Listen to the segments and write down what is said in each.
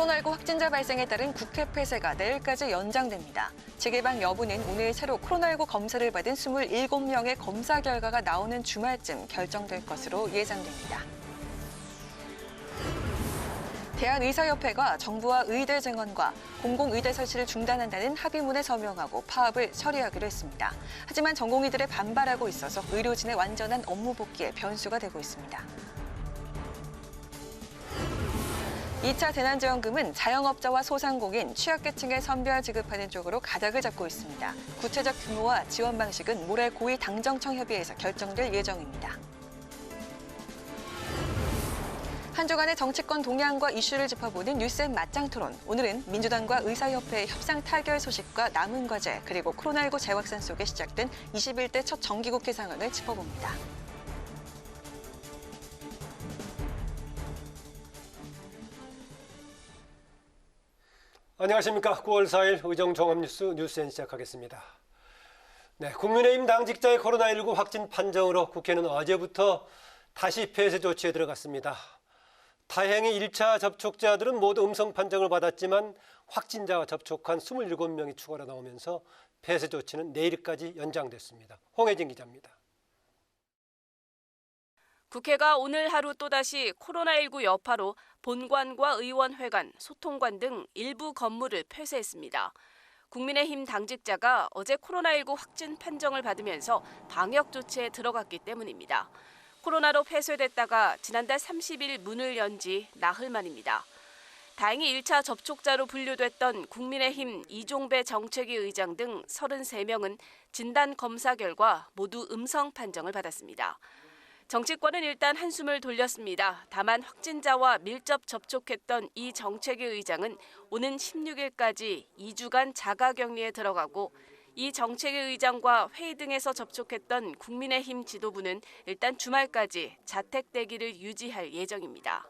코로나19 확진자 발생에 따른 국회 폐쇄가 내일까지 연장됩니다. 재개방 여부는 오늘 새로 코로나19 검사를 받은 27명의 검사 결과가 나오는 주말쯤 결정될 것으로 예상됩니다. 대한의사협회가 정부와 의대 증원과 공공의대 설치를 중단한다는 합의문에 서명하고 파업을 처리하기로 했습니다. 하지만 전공의들의 반발하고 있어서 의료진의 완전한 업무 복귀에 변수가 되고 있습니다. 2차 재난지원금은 자영업자와 소상공인, 취약계층에 선별 지급하는 쪽으로 가닥을 잡고 있습니다. 구체적 규모와 지원 방식은 모레 고위 당정청 협의회에서 결정될 예정입니다. 한 주간의 정치권 동향과 이슈를 짚어보는 뉴스앤 맞짱 토론. 오늘은 민주당과 의사협회의 협상 타결 소식과 남은 과제, 그리고 코로나19 재확산 속에 시작된 21대 첫 정기국회 상황을 짚어봅니다. 안녕하십니까. 9월 4일 의정종합뉴스 뉴스엔 시작하겠습니다. 네, 국민의힘 당직자의 코로나19 확진 판정으로 국회는 어제부터 다시 폐쇄 조치에 들어갔습니다. 다행히 1차 접촉자들은 모두 음성 판정을 받았지만 확진자와 접촉한 27명이 추가로 나오면서 폐쇄 조치는 내일까지 연장됐습니다. 홍혜진 기자입니다. 국회가 오늘 하루 또다시 코로나19 여파로 본관과 의원회관, 소통관 등 일부 건물을 폐쇄했습니다. 국민의힘 당직자가 어제 코로나19 확진 판정을 받으면서 방역 조치에 들어갔기 때문입니다. 코로나로 폐쇄됐다가 지난달 30일 문을 연 지 나흘 만입니다. 다행히 1차 접촉자로 분류됐던 국민의힘 이종배 정책위 의장 등 33명은 진단 검사 결과 모두 음성 판정을 받았습니다. 정치권은 일단 한숨을 돌렸습니다. 다만 확진자와 밀접 접촉했던 이 정책위 의장은 오는 16일까지 2주간 자가격리에 들어가고 이 정책위 의장과 회의 등에서 접촉했던 국민의힘 지도부는 일단 주말까지 자택 대기를 유지할 예정입니다.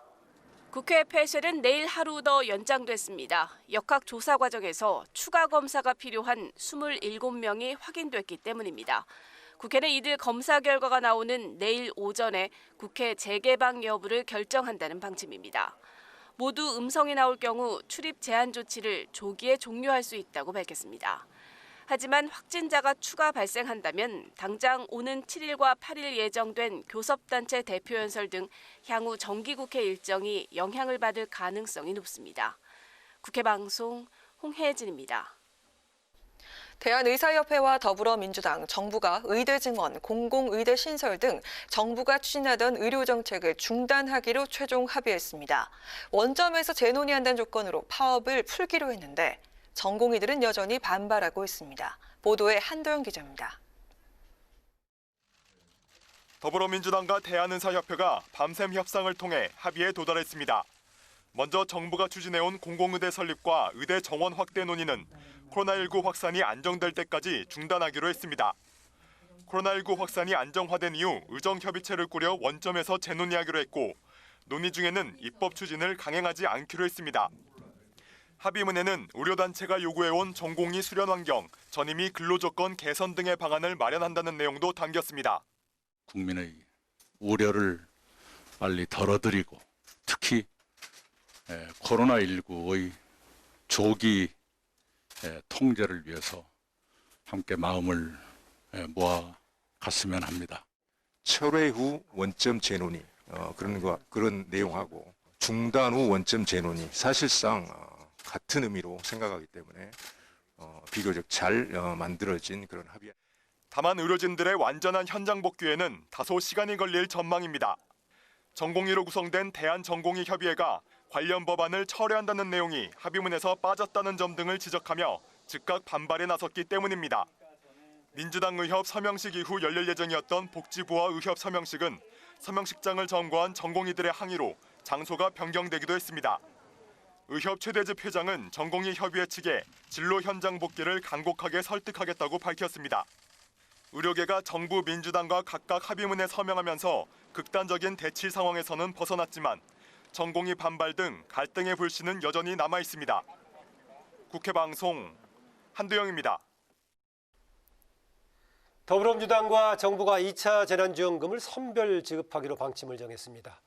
국회 폐쇄는 내일 하루 더 연장됐습니다. 역학조사 과정에서 추가 검사가 필요한 27명이 확인됐기 때문입니다. 국회는 이들 검사 결과가 나오는 내일 오전에 국회 재개방 여부를 결정한다는 방침입니다. 모두 음성이 나올 경우 출입 제한 조치를 조기에 종료할 수 있다고 밝혔습니다. 하지만 확진자가 추가 발생한다면 당장 오는 7일과 8일 예정된 교섭단체 대표연설 등 향후 정기국회 일정이 영향을 받을 가능성이 높습니다. 국회방송 홍혜진입니다. 대한의사협회와 더불어민주당, 정부가 의대 증원, 공공의대 신설 등 정부가 추진하던 의료정책을 중단하기로 최종 합의했습니다. 원점에서 재논의한다는 조건으로 파업을 풀기로 했는데 전공의들은 여전히 반발하고 있습니다. 보도에 한도영 기자입니다. 더불어민주당과 대한의사협회가 밤샘 협상을 통해 합의에 도달했습니다. 먼저 정부가 추진해온 공공의대 설립과 의대 정원 확대 논의는 코로나19 확산이 안정될 때까지 중단하기로 했습니다. 코로나19 확산이 안정화된 이후 의정협의체를 꾸려 원점에서 재논의하기로 했고 논의 중에는 입법 추진을 강행하지 않기로 했습니다. 합의문에는 의료단체가 요구해온 전공의 수련 환경, 전임의 근로조건 개선 등의 방안을 마련한다는 내용도 담겼습니다. 국민의 우려를 빨리 덜어드리고 특히 코로나19의 조기 통제를 위해서 함께 마음을 모아 갔으면 합니다. 철회 후 원점 재논의 그런 내용하고 중단 후 원점 재논의 사실상 같은 의미로 생각하기 때문에 비교적 잘 만들어진 그런 합의. 다만 의료진들의 완전한 현장 복귀에는 다소 시간이 걸릴 전망입니다. 전공의로 구성된 대한전공의협의회가 관련 법안을 철회한다는 내용이 합의문에서 빠졌다는 점 등을 지적하며 즉각 반발에 나섰기 때문입니다. 민주당 의협 서명식 이후 열릴 예정이었던 복지부와 의협 서명식은 서명식장을 점거한 전공의들의 항의로 장소가 변경되기도 했습니다. 의협 최대집 회장은 전공의 협의회 측에 진로 현장 복귀를 간곡하게 설득하겠다고 밝혔습니다. 의료계가 정부 민주당과 각각 합의문에 서명하면서 극단적인 대치 상황에서는 벗어났지만 전공의 반발 등 갈등의 불씨는 여전히 남아 있습니다. 국회 방송 한두영입니다. 더불어민주당과 정부가 2차 재난지원금을 선별 지급하기로 방침을 정했습니다.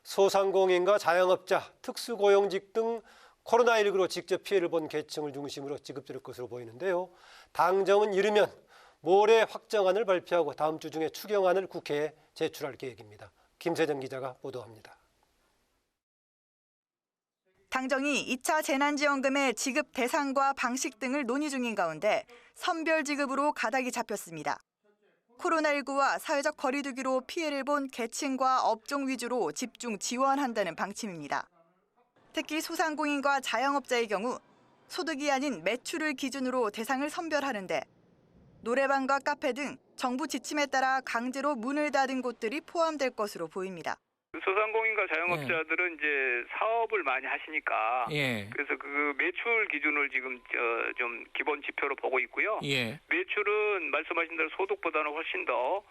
소상공인과 자영업자, 특수고용직 등 코로나19로 직접 피해를 본 계층을 중심으로 지급될 것으로 보이는데요. 당정은 이르면 모레 확정안을 발표하고 다음 주 중에 추경안을 국회에 제출할 계획입니다. 김세정 기자가 보도합니다. 당정이 2차 재난지원금의 지급 대상과 방식 등을 논의 중인 가운데 선별 지급으로 가닥이 잡혔습니다. 코로나19와 사회적 거리 두기로 피해를 본 계층과 업종 위주로 집중 지원한다는 방침입니다. 특히 소상공인과 자영업자의 경우 소득이 아닌 매출을 기준으로 대상을 선별하는데 노래방과 카페 등 정부 지침에 따라 강제로 문을 닫은 곳들이 포함될 것으로 보입니다. 소상공인과 자영업자들은 이제 사업을 많이 하시니까 그래서 그 매출 기준을 지금 좀 기본 지표로 보고 있고요. 매출은 말씀하신 대로 소득보다는 훨씬 더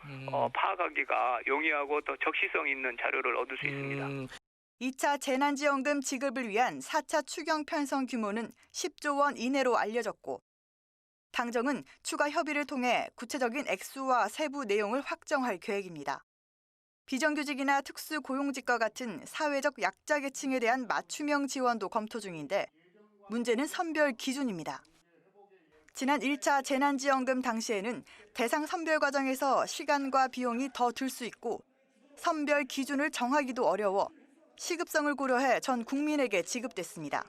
파악하기가 용이하고 더 적시성 있는 자료를 얻을 수 있습니다. 2차 재난지원금 지급을 위한 4차 추경 편성 규모는 10조 원 이내로 알려졌고 당정은 추가 협의를 통해 구체적인 액수와 세부 내용을 확정할 계획입니다. 비정규직이나 특수고용직과 같은 사회적 약자 계층에 대한 맞춤형 지원도 검토 중인데 문제는 선별 기준입니다. 지난 1차 재난지원금 당시에는 대상 선별 과정에서 시간과 비용이 더 들 수 있고 선별 기준을 정하기도 어려워 시급성을 고려해 전 국민에게 지급됐습니다.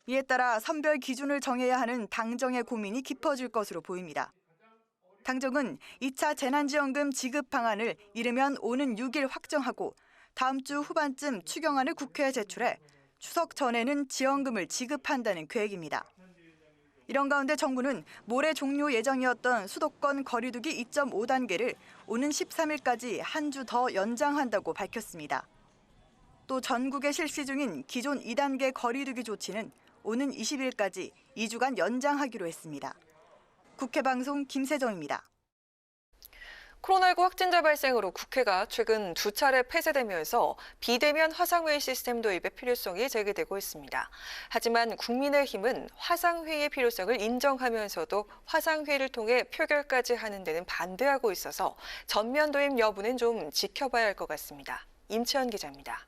이에 따라 선별 기준을 정해야 하는 당정의 고민이 깊어질 것으로 보입니다. 당정은 2차 재난지원금 지급 방안을 이르면 오는 6일 확정하고 다음 주 후반쯤 추경안을 국회에 제출해 추석 전에는 지원금을 지급한다는 계획입니다. 이런 가운데 정부는 모레 종료 예정이었던 수도권 거리두기 2.5단계를 오는 13일까지 한 주 더 연장한다고 밝혔습니다. 또 전국에 실시 중인 기존 2단계 거리두기 조치는 오는 20일까지 2주간 연장하기로 했습니다. 국회 방송 김세정입니다. 코로나19 확진자 발생으로 국회가 최근 2차례 폐쇄되면서 비대면 화상회의 시스템 도입의 필요성이 제기되고 있습니다. 하지만 국민의힘은 화상회의의 필요성을 인정하면서도 화상회의를 통해 표결까지 하는 데는 반대하고 있어서 전면 도입 여부는 좀 지켜봐야 할 것 같습니다. 임채연 기자입니다.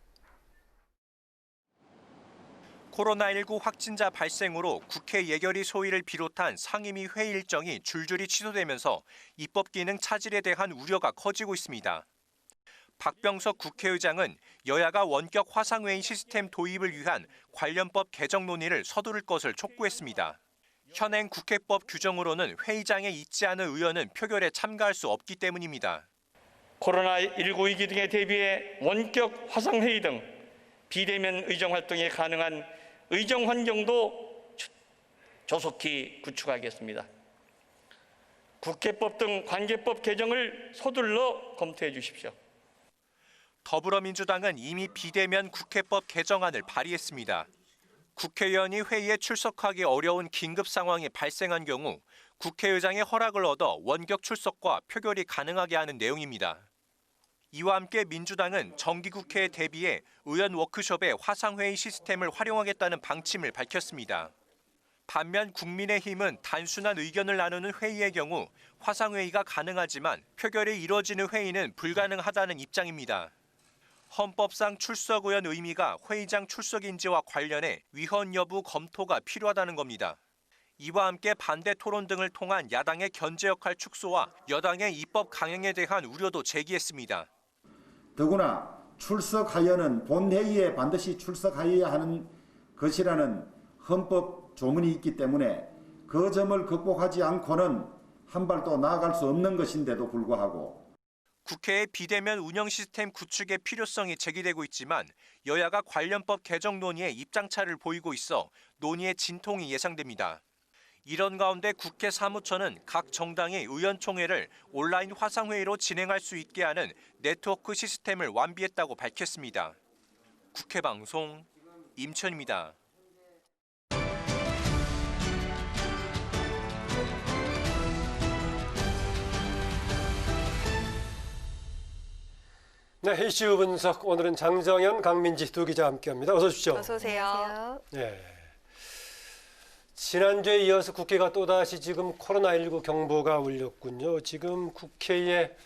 코로나19 확진자 발생으로 국회 예결위 소위를 비롯한 상임위 회의 일정이 줄줄이 취소되면서 입법 기능 차질에 대한 우려가 커지고 있습니다. 박병석 국회의장은 여야가 원격 화상회의 시스템 도입을 위한 관련법 개정 논의를 서두를 것을 촉구했습니다. 현행 국회법 규정으로는 회의장에 있지 않은 의원은 표결에 참가할 수 없기 때문입니다. 코로나19 위기 등에 대비해 원격 화상회의 등 비대면 의정 활동이 가능한 의정 환경도 조속히 구축하겠습니다. 국회법 등 관계법 개정을 서둘러 검토해 주십시오. 더불어민주당은 이미 비대면 국회법 개정안을 발의했습니다. 국회의원이 회의에 출석하기 어려운 긴급 상황이 발생한 경우 국회의장의 허락을 얻어 원격 출석과 표결이 가능하게 하는 내용입니다. 이와 함께 민주당은 정기국회에 대비해 의원 워크숍의 화상회의 시스템을 활용하겠다는 방침을 밝혔습니다. 반면 국민의힘은 단순한 의견을 나누는 회의의 경우 화상회의가 가능하지만 표결이 이뤄지는 회의는 불가능하다는 입장입니다. 헌법상 출석 의원 의미가 회의장 출석 인지와 관련해 위헌 여부 검토가 필요하다는 겁니다. 이와 함께 반대 토론 등을 통한 야당의 견제 역할 축소와 여당의 입법 강행에 대한 우려도 제기했습니다. 더구나 출석하여는 본회의에 반드시 출석하여야 하는 것이라는 헌법 조문이 있기 때문에 그 점을 극복하지 않고는 한 발도 나아갈 수 없는 것인데도 불구하고 국회의 비대면 운영 시스템 구축의 필요성이 제기되고 있지만 여야가 관련법 개정 논의에 입장차를 보이고 있어 논의의 진통이 예상됩니다. 이런 가운데 국회 사무처는 각 정당이 의원총회를 온라인 화상회의로 진행할 수 있게 하는 네트워크 시스템을 완비했다고 밝혔습니다. 국회 방송 임천입니다. 네, 이슈 분석 오늘은 장정현, 강민지 두 기자와 함께합니다. 어서 오십시오. 어서 오세요. 네. 지난주에 이어서 국회가 또다시 지금 코로나19 경보가 울렸군요. 지금 국회에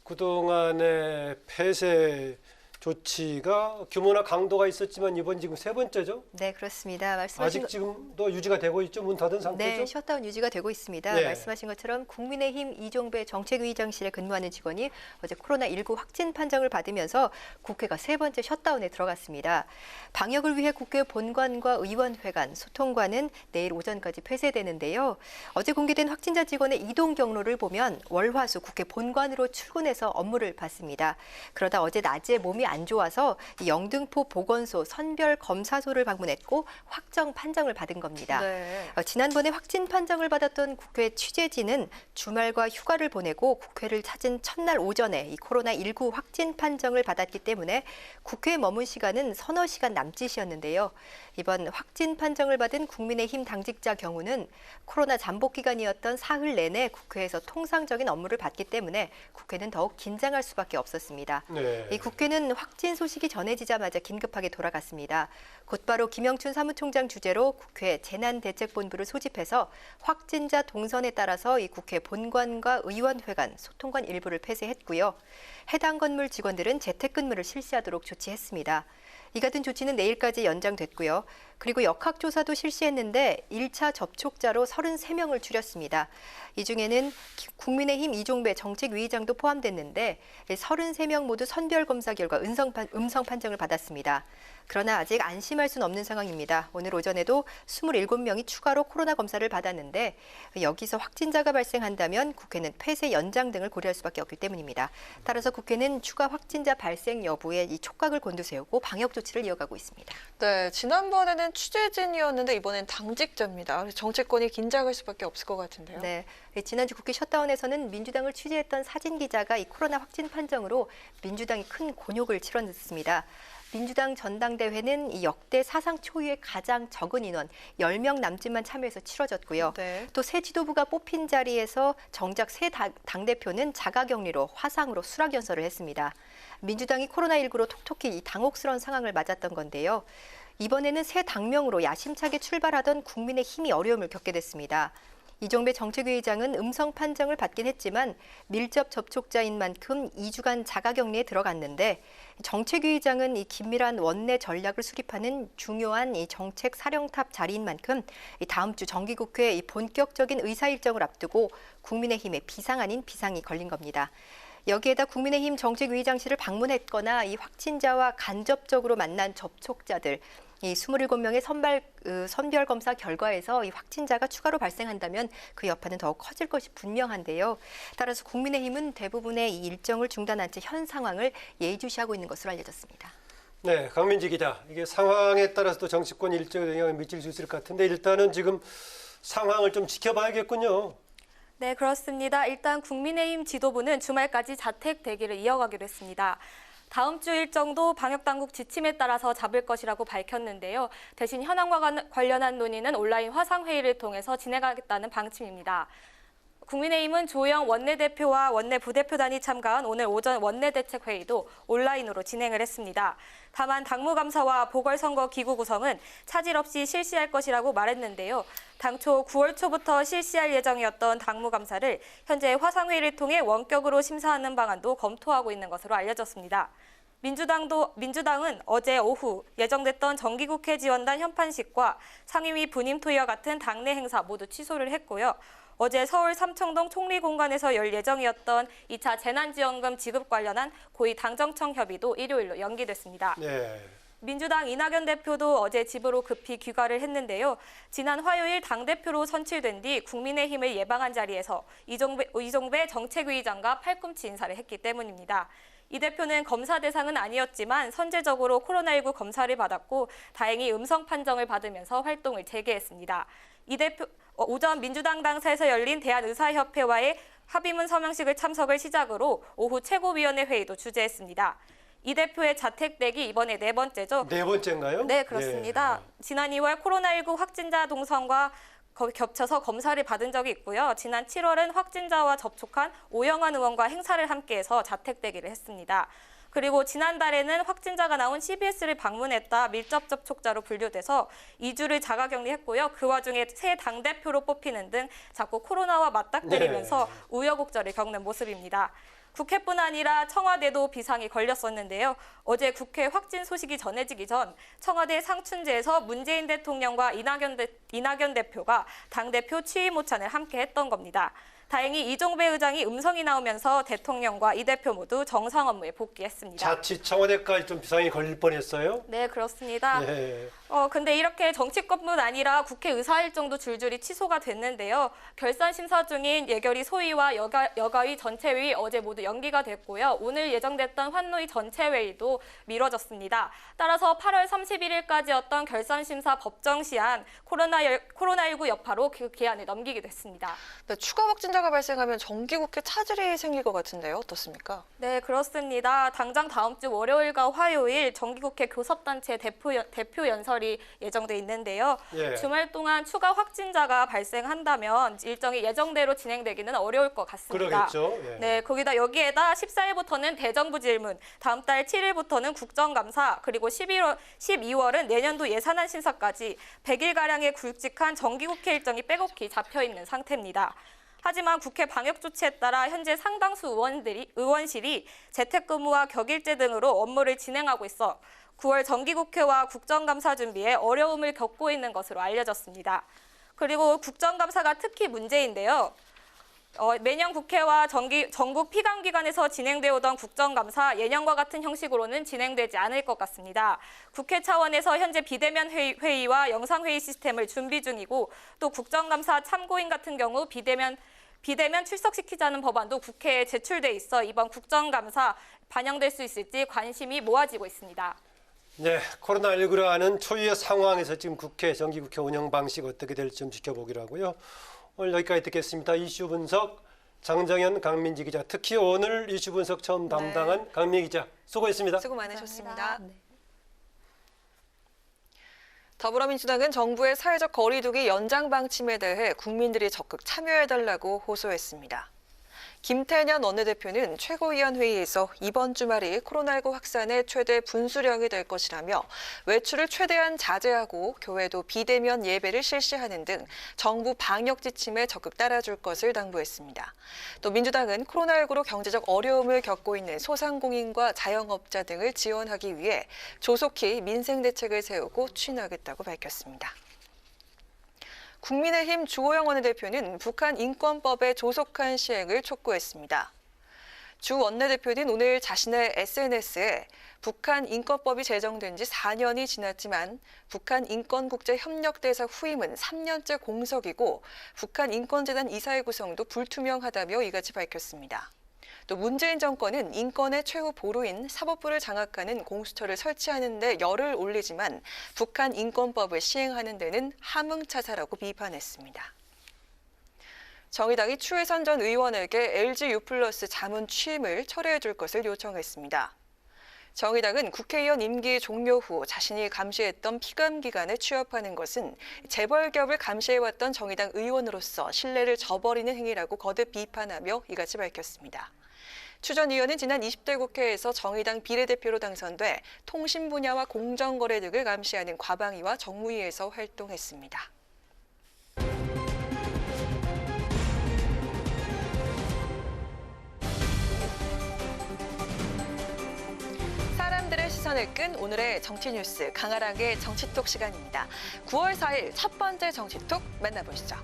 그동안에 폐쇄된 조치가 규모나 강도가 있었지만 이번 지금 세 번째죠? 네, 그렇습니다. 말씀하신 아직 지금도 유지가 되고 있죠? 문 닫은 상태죠? 네, 셧다운 유지가 되고 있습니다. 네. 말씀하신 것처럼 국민의힘 이종배 정책위의장실에 근무하는 직원이 어제 코로나19 확진 판정을 받으면서 국회가 세 번째 셧다운에 들어갔습니다. 방역을 위해 국회 본관과 의원회관, 소통관은 내일 오전까지 폐쇄되는데요. 어제 공개된 확진자 직원의 이동 경로를 보면 월, 화, 수 국회 본관으로 출근해서 업무를 받습니다. 그러다 어제 낮에 몸이 안 좋아서 영등포 보건소 선별검사소를 방문했고 확정 판정을 받은 겁니다. 네. 지난번에 확진 판정을 받았던 국회 취재진은 주말과 휴가를 보내고 국회를 찾은 첫날 오전에 이 코로나19 확진 판정을 받았기 때문에 국회에 머문 시간은 서너 시간 남짓이었는데요. 이번 확진 판정을 받은 국민의힘 당직자 경우는 코로나 잠복 기간이었던 사흘 내내 국회에서 통상적인 업무를 받기 때문에 국회는 더욱 긴장할 수밖에 없었습니다. 네. 이 국회는 확진 소식이 전해지자마자 긴급하게 돌아갔습니다. 곧바로 김영춘 사무총장 주재로 국회 재난대책본부를 소집해서 확진자 동선에 따라서 이 국회 본관과 의원회관, 소통관 일부를 폐쇄했고요. 해당 건물 직원들은 재택근무를 실시하도록 조치했습니다. 이 같은 조치는 내일까지 연장됐고요. 그리고 역학조사도 실시했는데 1차 접촉자로 33명을 줄였습니다. 이 중에는 국민의힘 이종배 정책위의장도 포함됐는데 33명 모두 선별검사 결과 음성 판정을 받았습니다. 그러나 아직 안심할 수는 없는 상황입니다. 오늘 오전에도 27명이 추가로 코로나 검사를 받았는데 여기서 확진자가 발생한다면 국회는 폐쇄 연장 등을 고려할 수밖에 없기 때문입니다. 따라서 국회는 추가 확진자 발생 여부에 이 촉각을 곤두세우고 방역 조치를 이어가고 있습니다. 네, 지난번에는 취재진이었는데 이번엔 당직자입니다. 그래서 정치권이 긴장할 수밖에 없을 것 같은데요. 네, 지난주 국회 셧다운에서는 민주당을 취재했던 사진 기자가 이 코로나 확진 판정으로 민주당이 큰 곤욕을 치렀습니다. 민주당 전당대회는 이 역대 사상 초유의 가장 적은 인원 10명 남짓만 참여해서 치러졌고요. 네. 또 새 지도부가 뽑힌 자리에서 정작 새 당대표는 자가격리로 화상으로 수락연설을 했습니다. 민주당이 코로나19로 톡톡히 이 당혹스러운 상황을 맞았던 건데요. 이번에는 새 당명으로 야심차게 출발하던 국민의힘이 어려움을 겪게 됐습니다. 이종배 정책위의장은 음성 판정을 받긴 했지만 밀접 접촉자인 만큼 2주간 자가격리에 들어갔는데 정책위의장은 이 긴밀한 원내 전략을 수립하는 중요한 이 정책 사령탑 자리인 만큼 다음 주 정기국회 이 본격적인 의사 일정을 앞두고 국민의힘의 비상 아닌 비상이 걸린 겁니다. 여기에다 국민의힘 정책위의장실을 방문했거나 이 확진자와 간접적으로 만난 접촉자들 이 27명의 선별검사 결과에서 이 확진자가 추가로 발생한다면 그 여파는 더욱 커질 것이 분명한데요. 따라서 국민의힘은 대부분의 이 일정을 중단한 채 현 상황을 예의주시하고 있는 것으로 알려졌습니다. 네, 강민지 기자. 이게 상황에 따라서도 정치권 일정에 영향을 미칠 수 있을 것 같은데 일단은 지금 상황을 좀 지켜봐야겠군요. 네, 그렇습니다. 일단 국민의힘 지도부는 주말까지 자택 대기를 이어가기로 했습니다. 다음 주 일정도 방역당국 지침에 따라서 잡을 것이라고 밝혔는데요. 대신 현황과 관련한 논의는 온라인 화상회의를 통해서 진행하겠다는 방침입니다. 국민의힘은 조영 원내대표와 원내 부대표단이 참가한 오늘 오전 원내대책회의도 온라인으로 진행을 했습니다. 다만 당무감사와 보궐선거 기구 구성은 차질 없이 실시할 것이라고 말했는데요. 당초 9월 초부터 실시할 예정이었던 당무감사를 현재 화상회의를 통해 원격으로 심사하는 방안도 검토하고 있는 것으로 알려졌습니다. 민주당은 어제 오후 예정됐던 정기국회 지원단 현판식과 상임위 분임토의와 같은 당내 행사 모두 취소를 했고요. 어제 서울 삼청동 총리공관에서 열 예정이었던 2차 재난지원금 지급 관련한 고위 당정청 협의도 일요일로 연기됐습니다. 네. 민주당 이낙연 대표도 어제 집으로 급히 귀가를 했는데요. 지난 화요일 당대표로 선출된 뒤 국민의힘을 예방한 자리에서 이종배 정책위의장과 팔꿈치 인사를 했기 때문입니다. 이 대표는 검사 대상은 아니었지만 선제적으로 코로나19 검사를 받았고 다행히 음성 판정을 받으면서 활동을 재개했습니다. 이 대표 오전 민주당 당사에서 열린 대한의사협회와의 합의문 서명식을 참석을 시작으로 오후 최고위원회 회의도 주재했습니다. 이 대표의 자택 대기 이번에 네 번째죠. 네 번째인가요? 네, 그렇습니다. 네. 지난 2월 코로나19 확진자 동선과 겹쳐서 검사를 받은 적이 있고요. 지난 7월은 확진자와 접촉한 오영환 의원과 행사를 함께해서 자택 대기를 했습니다. 그리고 지난달에는 확진자가 나온 CBS를 방문했다 밀접 접촉자로 분류돼서 2주를 자가격리했고요. 그 와중에 새 당대표로 뽑히는 등 자꾸 코로나와 맞닥뜨리면서 우여곡절을 겪는 모습입니다. 국회뿐 아니라 청와대도 비상이 걸렸었는데요. 어제 국회 확진 소식이 전해지기 전 청와대 상춘제에서 문재인 대통령과 이낙연 대표가 당대표 취임 모찬을 함께 했던 겁니다. 다행히 이종배 의장이 음성이 나오면서 대통령과 이 대표 모두 정상 업무에 복귀했습니다. 자칫 청와대까지 좀 비상이 걸릴 뻔했어요? 네, 그렇습니다. 네. 근데 이렇게 정치권뿐 아니라 국회 의사 일정도 줄줄이 취소가 됐는데요. 결산 심사 중인 예결위 소위와 여가위 전체회의 어제 모두 연기가 됐고요. 오늘 예정됐던 환노위 전체회의도 미뤄졌습니다. 따라서 8월 31일까지였던 결산 심사 법정 시한 코로나19 여파로 그 기한을 넘기게 됐습니다. 네, 추가 확진자가 발생하면 정기국회 차질이 생길 것 같은데요. 어떻습니까? 네, 그렇습니다. 당장 다음 주 월요일과 화요일 정기국회 교섭단체 대표 연설이 예정돼 있는데요. 예. 주말 동안 추가 확진자가 발생한다면 일정이 예정대로 진행되기는 어려울 것 같습니다. 그러겠죠. 예. 네, 거기다 여기에다 14일부터는 대정부 질문, 다음 달 7일부터는 국정감사, 그리고 12월은 내년도 예산안 심사까지 100일가량의 굵직한 정기국회 일정이 빼곡히 잡혀있는 상태입니다. 하지만 국회 방역 조치에 따라 현재 상당수 의원실이 재택근무와 격일제 등으로 업무를 진행하고 있어 9월 정기국회와 국정감사 준비에 어려움을 겪고 있는 것으로 알려졌습니다. 그리고 국정감사가 특히 문제인데요. 매년 국회와 전국 피감기관에서 진행되어 오던 국정감사 예년과 같은 형식으로는 진행되지 않을 것 같습니다. 국회 차원에서 현재 비대면 회의와 영상회의 시스템을 준비 중이고 또 국정감사 참고인 같은 경우 비대면 출석시키자는 법안도 국회에 제출돼 있어 이번 국정감사 반영될 수 있을지 관심이 모아지고 있습니다. 네, 코로나19로 하는 초유의 상황에서 지금 정기국회 운영 방식 어떻게 될지 좀 지켜보기로 하고요. 오늘 여기까지 듣겠습니다. 이슈 분석 장정현, 강민지 기자, 특히 오늘 이슈 분석 처음 담당한 강민지 기자 수고했습니다. 수고 많으셨습니다. 더불어민주당은 정부의 사회적 거리두기 연장 방침에 대해 국민들이 적극 참여해달라고 호소했습니다. 김태년 원내대표는 최고위원회의에서 이번 주말이 코로나19 확산의 최대 분수령이 될 것이라며 외출을 최대한 자제하고 교회도 비대면 예배를 실시하는 등 정부 방역 지침에 적극 따라줄 것을 당부했습니다. 또 민주당은 코로나19로 경제적 어려움을 겪고 있는 소상공인과 자영업자 등을 지원하기 위해 조속히 민생 대책을 세우고 추진하겠다고 밝혔습니다. 국민의힘 주호영 원내대표는 북한 인권법의 조속한 시행을 촉구했습니다. 주 원내대표는 오늘 자신의 SNS에 북한 인권법이 제정된 지 4년이 지났지만 북한 인권국제협력대사 후임은 3년째 공석이고 북한 인권재단 이사회 구성도 불투명하다며 이같이 밝혔습니다. 또 문재인 정권은 인권의 최후 보루인 사법부를 장악하는 공수처를 설치하는 데 열을 올리지만 북한 인권법을 시행하는 데는 함흥차사라고 비판했습니다. 정의당이 추혜선 전 의원에게 LG U+ 자문 취임을 철회해 줄 것을 요청했습니다. 정의당은 국회의원 임기 종료 후 자신이 감시했던 피감기관에 취업하는 것은 재벌기업을 감시해왔던 정의당 의원으로서 신뢰를 저버리는 행위라고 거듭 비판하며 이같이 밝혔습니다. 추 전 의원은 지난 20대 국회에서 정의당 비례대표로 당선돼 통신 분야와 공정거래 등을 감시하는 과방위와 정무위에서 활동했습니다. 사람들의 시선을 끈 오늘의 정치 뉴스 강아랑의 정치톡 시간입니다. 9월 4일 첫 번째 정치톡 만나보시죠.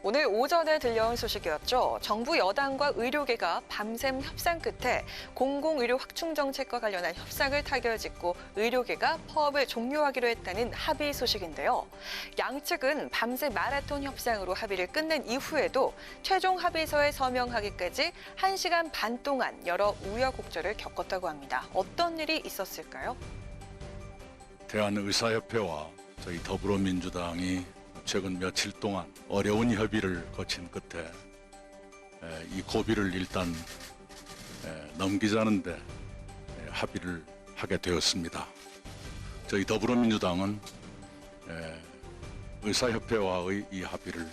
오늘 오전에 들려온 소식이었죠. 정부 여당과 의료계가 밤샘 협상 끝에 공공의료 확충 정책과 관련한 협상을 타결짓고 의료계가 파업을 종료하기로 했다는 합의 소식인데요. 양측은 밤새 마라톤 협상으로 합의를 끝낸 이후에도 최종 합의서에 서명하기까지 1시간 반 동안 여러 우여곡절을 겪었다고 합니다. 어떤 일이 있었을까요? 대한의사협회와 저희 더불어민주당이 최근 며칠 동안 어려운 협의를 거친 끝에 이 고비를 일단 넘기자는 데 합의를 하게 되었습니다. 저희 더불어민주당은 의사협회와의 이 합의를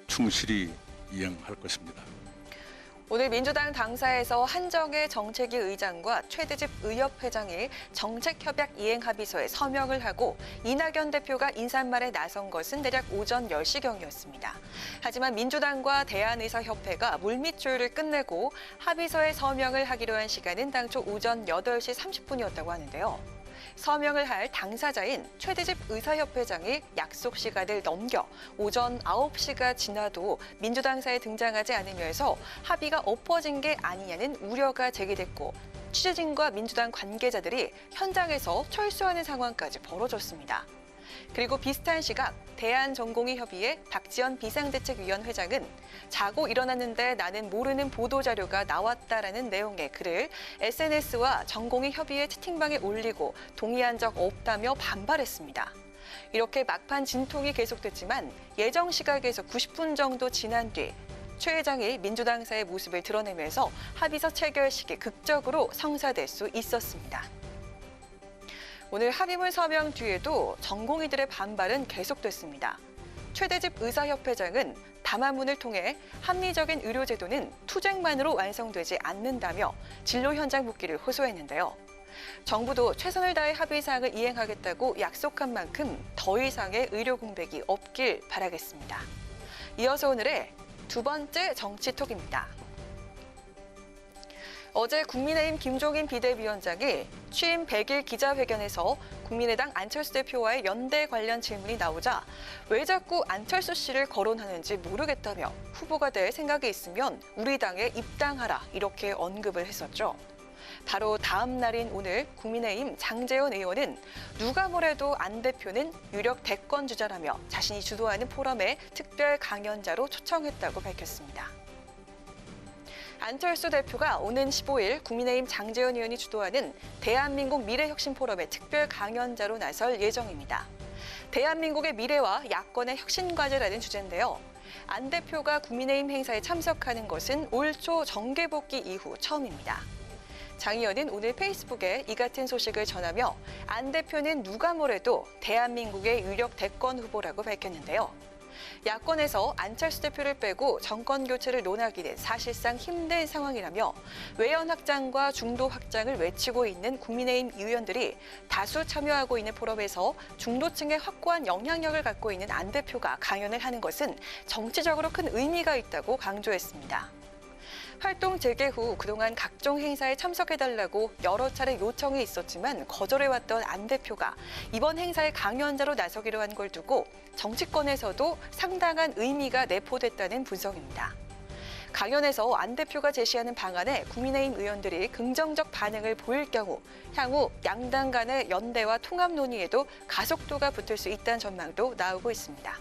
충실히 이행할 것입니다. 오늘 민주당 당사에서 한정혜 정책위 의장과 최대집 의협회장이 정책협약 이행 합의서에 서명을 하고 이낙연 대표가 인사말에 나선 것은 대략 오전 10시경이었습니다. 하지만 민주당과 대한의사협회가 물밑 조율을 끝내고 합의서에 서명을 하기로 한 시간은 당초 오전 8시 30분이었다고 하는데요. 서명을 할 당사자인 최대집 의사협회장이 약속 시간을 넘겨 오전 9시가 지나도 민주당사에 등장하지 않으면서 합의가 엎어진 게 아니냐는 우려가 제기됐고 취재진과 민주당 관계자들이 현장에서 철수하는 상황까지 벌어졌습니다. 그리고 비슷한 시각 대한전공의협의회 박지원 비상대책위원회장은 자고 일어났는데 나는 모르는 보도자료가 나왔다라는 내용의 글을 SNS와 전공의협의회 채팅방에 올리고 동의한 적 없다며 반발했습니다. 이렇게 막판 진통이 계속됐지만 예정 시각에서 90분 정도 지난 뒤 최 회장이 민주당사의 모습을 드러내면서 합의서 체결식이 극적으로 성사될 수 있었습니다. 오늘 합의문 서명 뒤에도 전공의들의 반발은 계속됐습니다. 최대집 의사협회장은 담화문을 통해 합리적인 의료제도는 투쟁만으로 완성되지 않는다며 진료 현장 복귀를 호소했는데요. 정부도 최선을 다해 합의사항을 이행하겠다고 약속한 만큼 더 이상의 의료 공백이 없길 바라겠습니다. 이어서 오늘의 두 번째 정치톡입니다. 어제 국민의힘 김종인 비대위원장이 취임 100일 기자회견에서 국민의당 안철수 대표와의 연대 관련 질문이 나오자 왜 자꾸 안철수 씨를 거론하는지 모르겠다며 후보가 될 생각이 있으면 우리 당에 입당하라 이렇게 언급을 했었죠. 바로 다음 날인 오늘 국민의힘 장제원 의원은 누가 뭐래도 안 대표는 유력 대권 주자라며 자신이 주도하는 포럼에 특별 강연자로 초청했다고 밝혔습니다. 안철수 대표가 오는 15일 국민의힘 장제원 의원이 주도하는 대한민국 미래혁신 포럼의 특별 강연자로 나설 예정입니다. 대한민국의 미래와 야권의 혁신 과제라는 주제인데요. 안 대표가 국민의힘 행사에 참석하는 것은 올 초 정계 복귀 이후 처음입니다. 장 의원은 오늘 페이스북에 이 같은 소식을 전하며 안 대표는 누가 뭐래도 대한민국의 유력 대권 후보라고 밝혔는데요. 야권에서 안철수 대표를 빼고 정권 교체를 논하기는 사실상 힘든 상황이라며 외연 확장과 중도 확장을 외치고 있는 국민의힘 의원들이 다수 참여하고 있는 포럼에서 중도층에 확고한 영향력을 갖고 있는 안 대표가 강연을 하는 것은 정치적으로 큰 의미가 있다고 강조했습니다. 활동 재개 후 그동안 각종 행사에 참석해달라고 여러 차례 요청이 있었지만 거절해왔던 안 대표가 이번 행사에 강연자로 나서기로 한 걸 두고 정치권에서도 상당한 의미가 내포됐다는 분석입니다. 강연에서 안 대표가 제시하는 방안에 국민의힘 의원들이 긍정적 반응을 보일 경우 향후 양당 간의 연대와 통합 논의에도 가속도가 붙을 수 있다는 전망도 나오고 있습니다.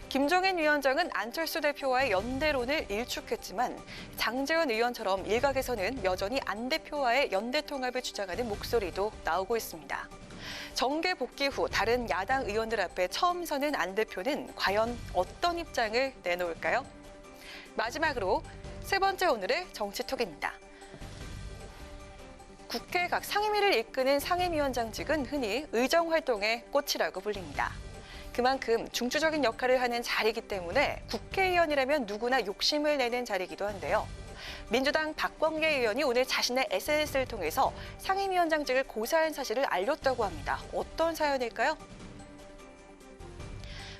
김종인 위원장은 안철수 대표와의 연대론을 일축했지만 장제원 의원처럼 일각에서는 여전히 안 대표와의 연대 통합을 주장하는 목소리도 나오고 있습니다. 정계 복귀 후 다른 야당 의원들 앞에 처음 서는 안 대표는 과연 어떤 입장을 내놓을까요? 마지막으로 세 번째 오늘의 정치톡입니다. 국회 각 상임위를 이끄는 상임위원장직은 흔히 의정활동의 꽃이라고 불립니다. 그만큼 중추적인 역할을 하는 자리이기 때문에 국회의원이라면 누구나 욕심을 내는 자리이기도 한데요. 민주당 박범계 의원이 오늘 자신의 SNS를 통해서 상임위원장직을 고사한 사실을 알렸다고 합니다. 어떤 사연일까요?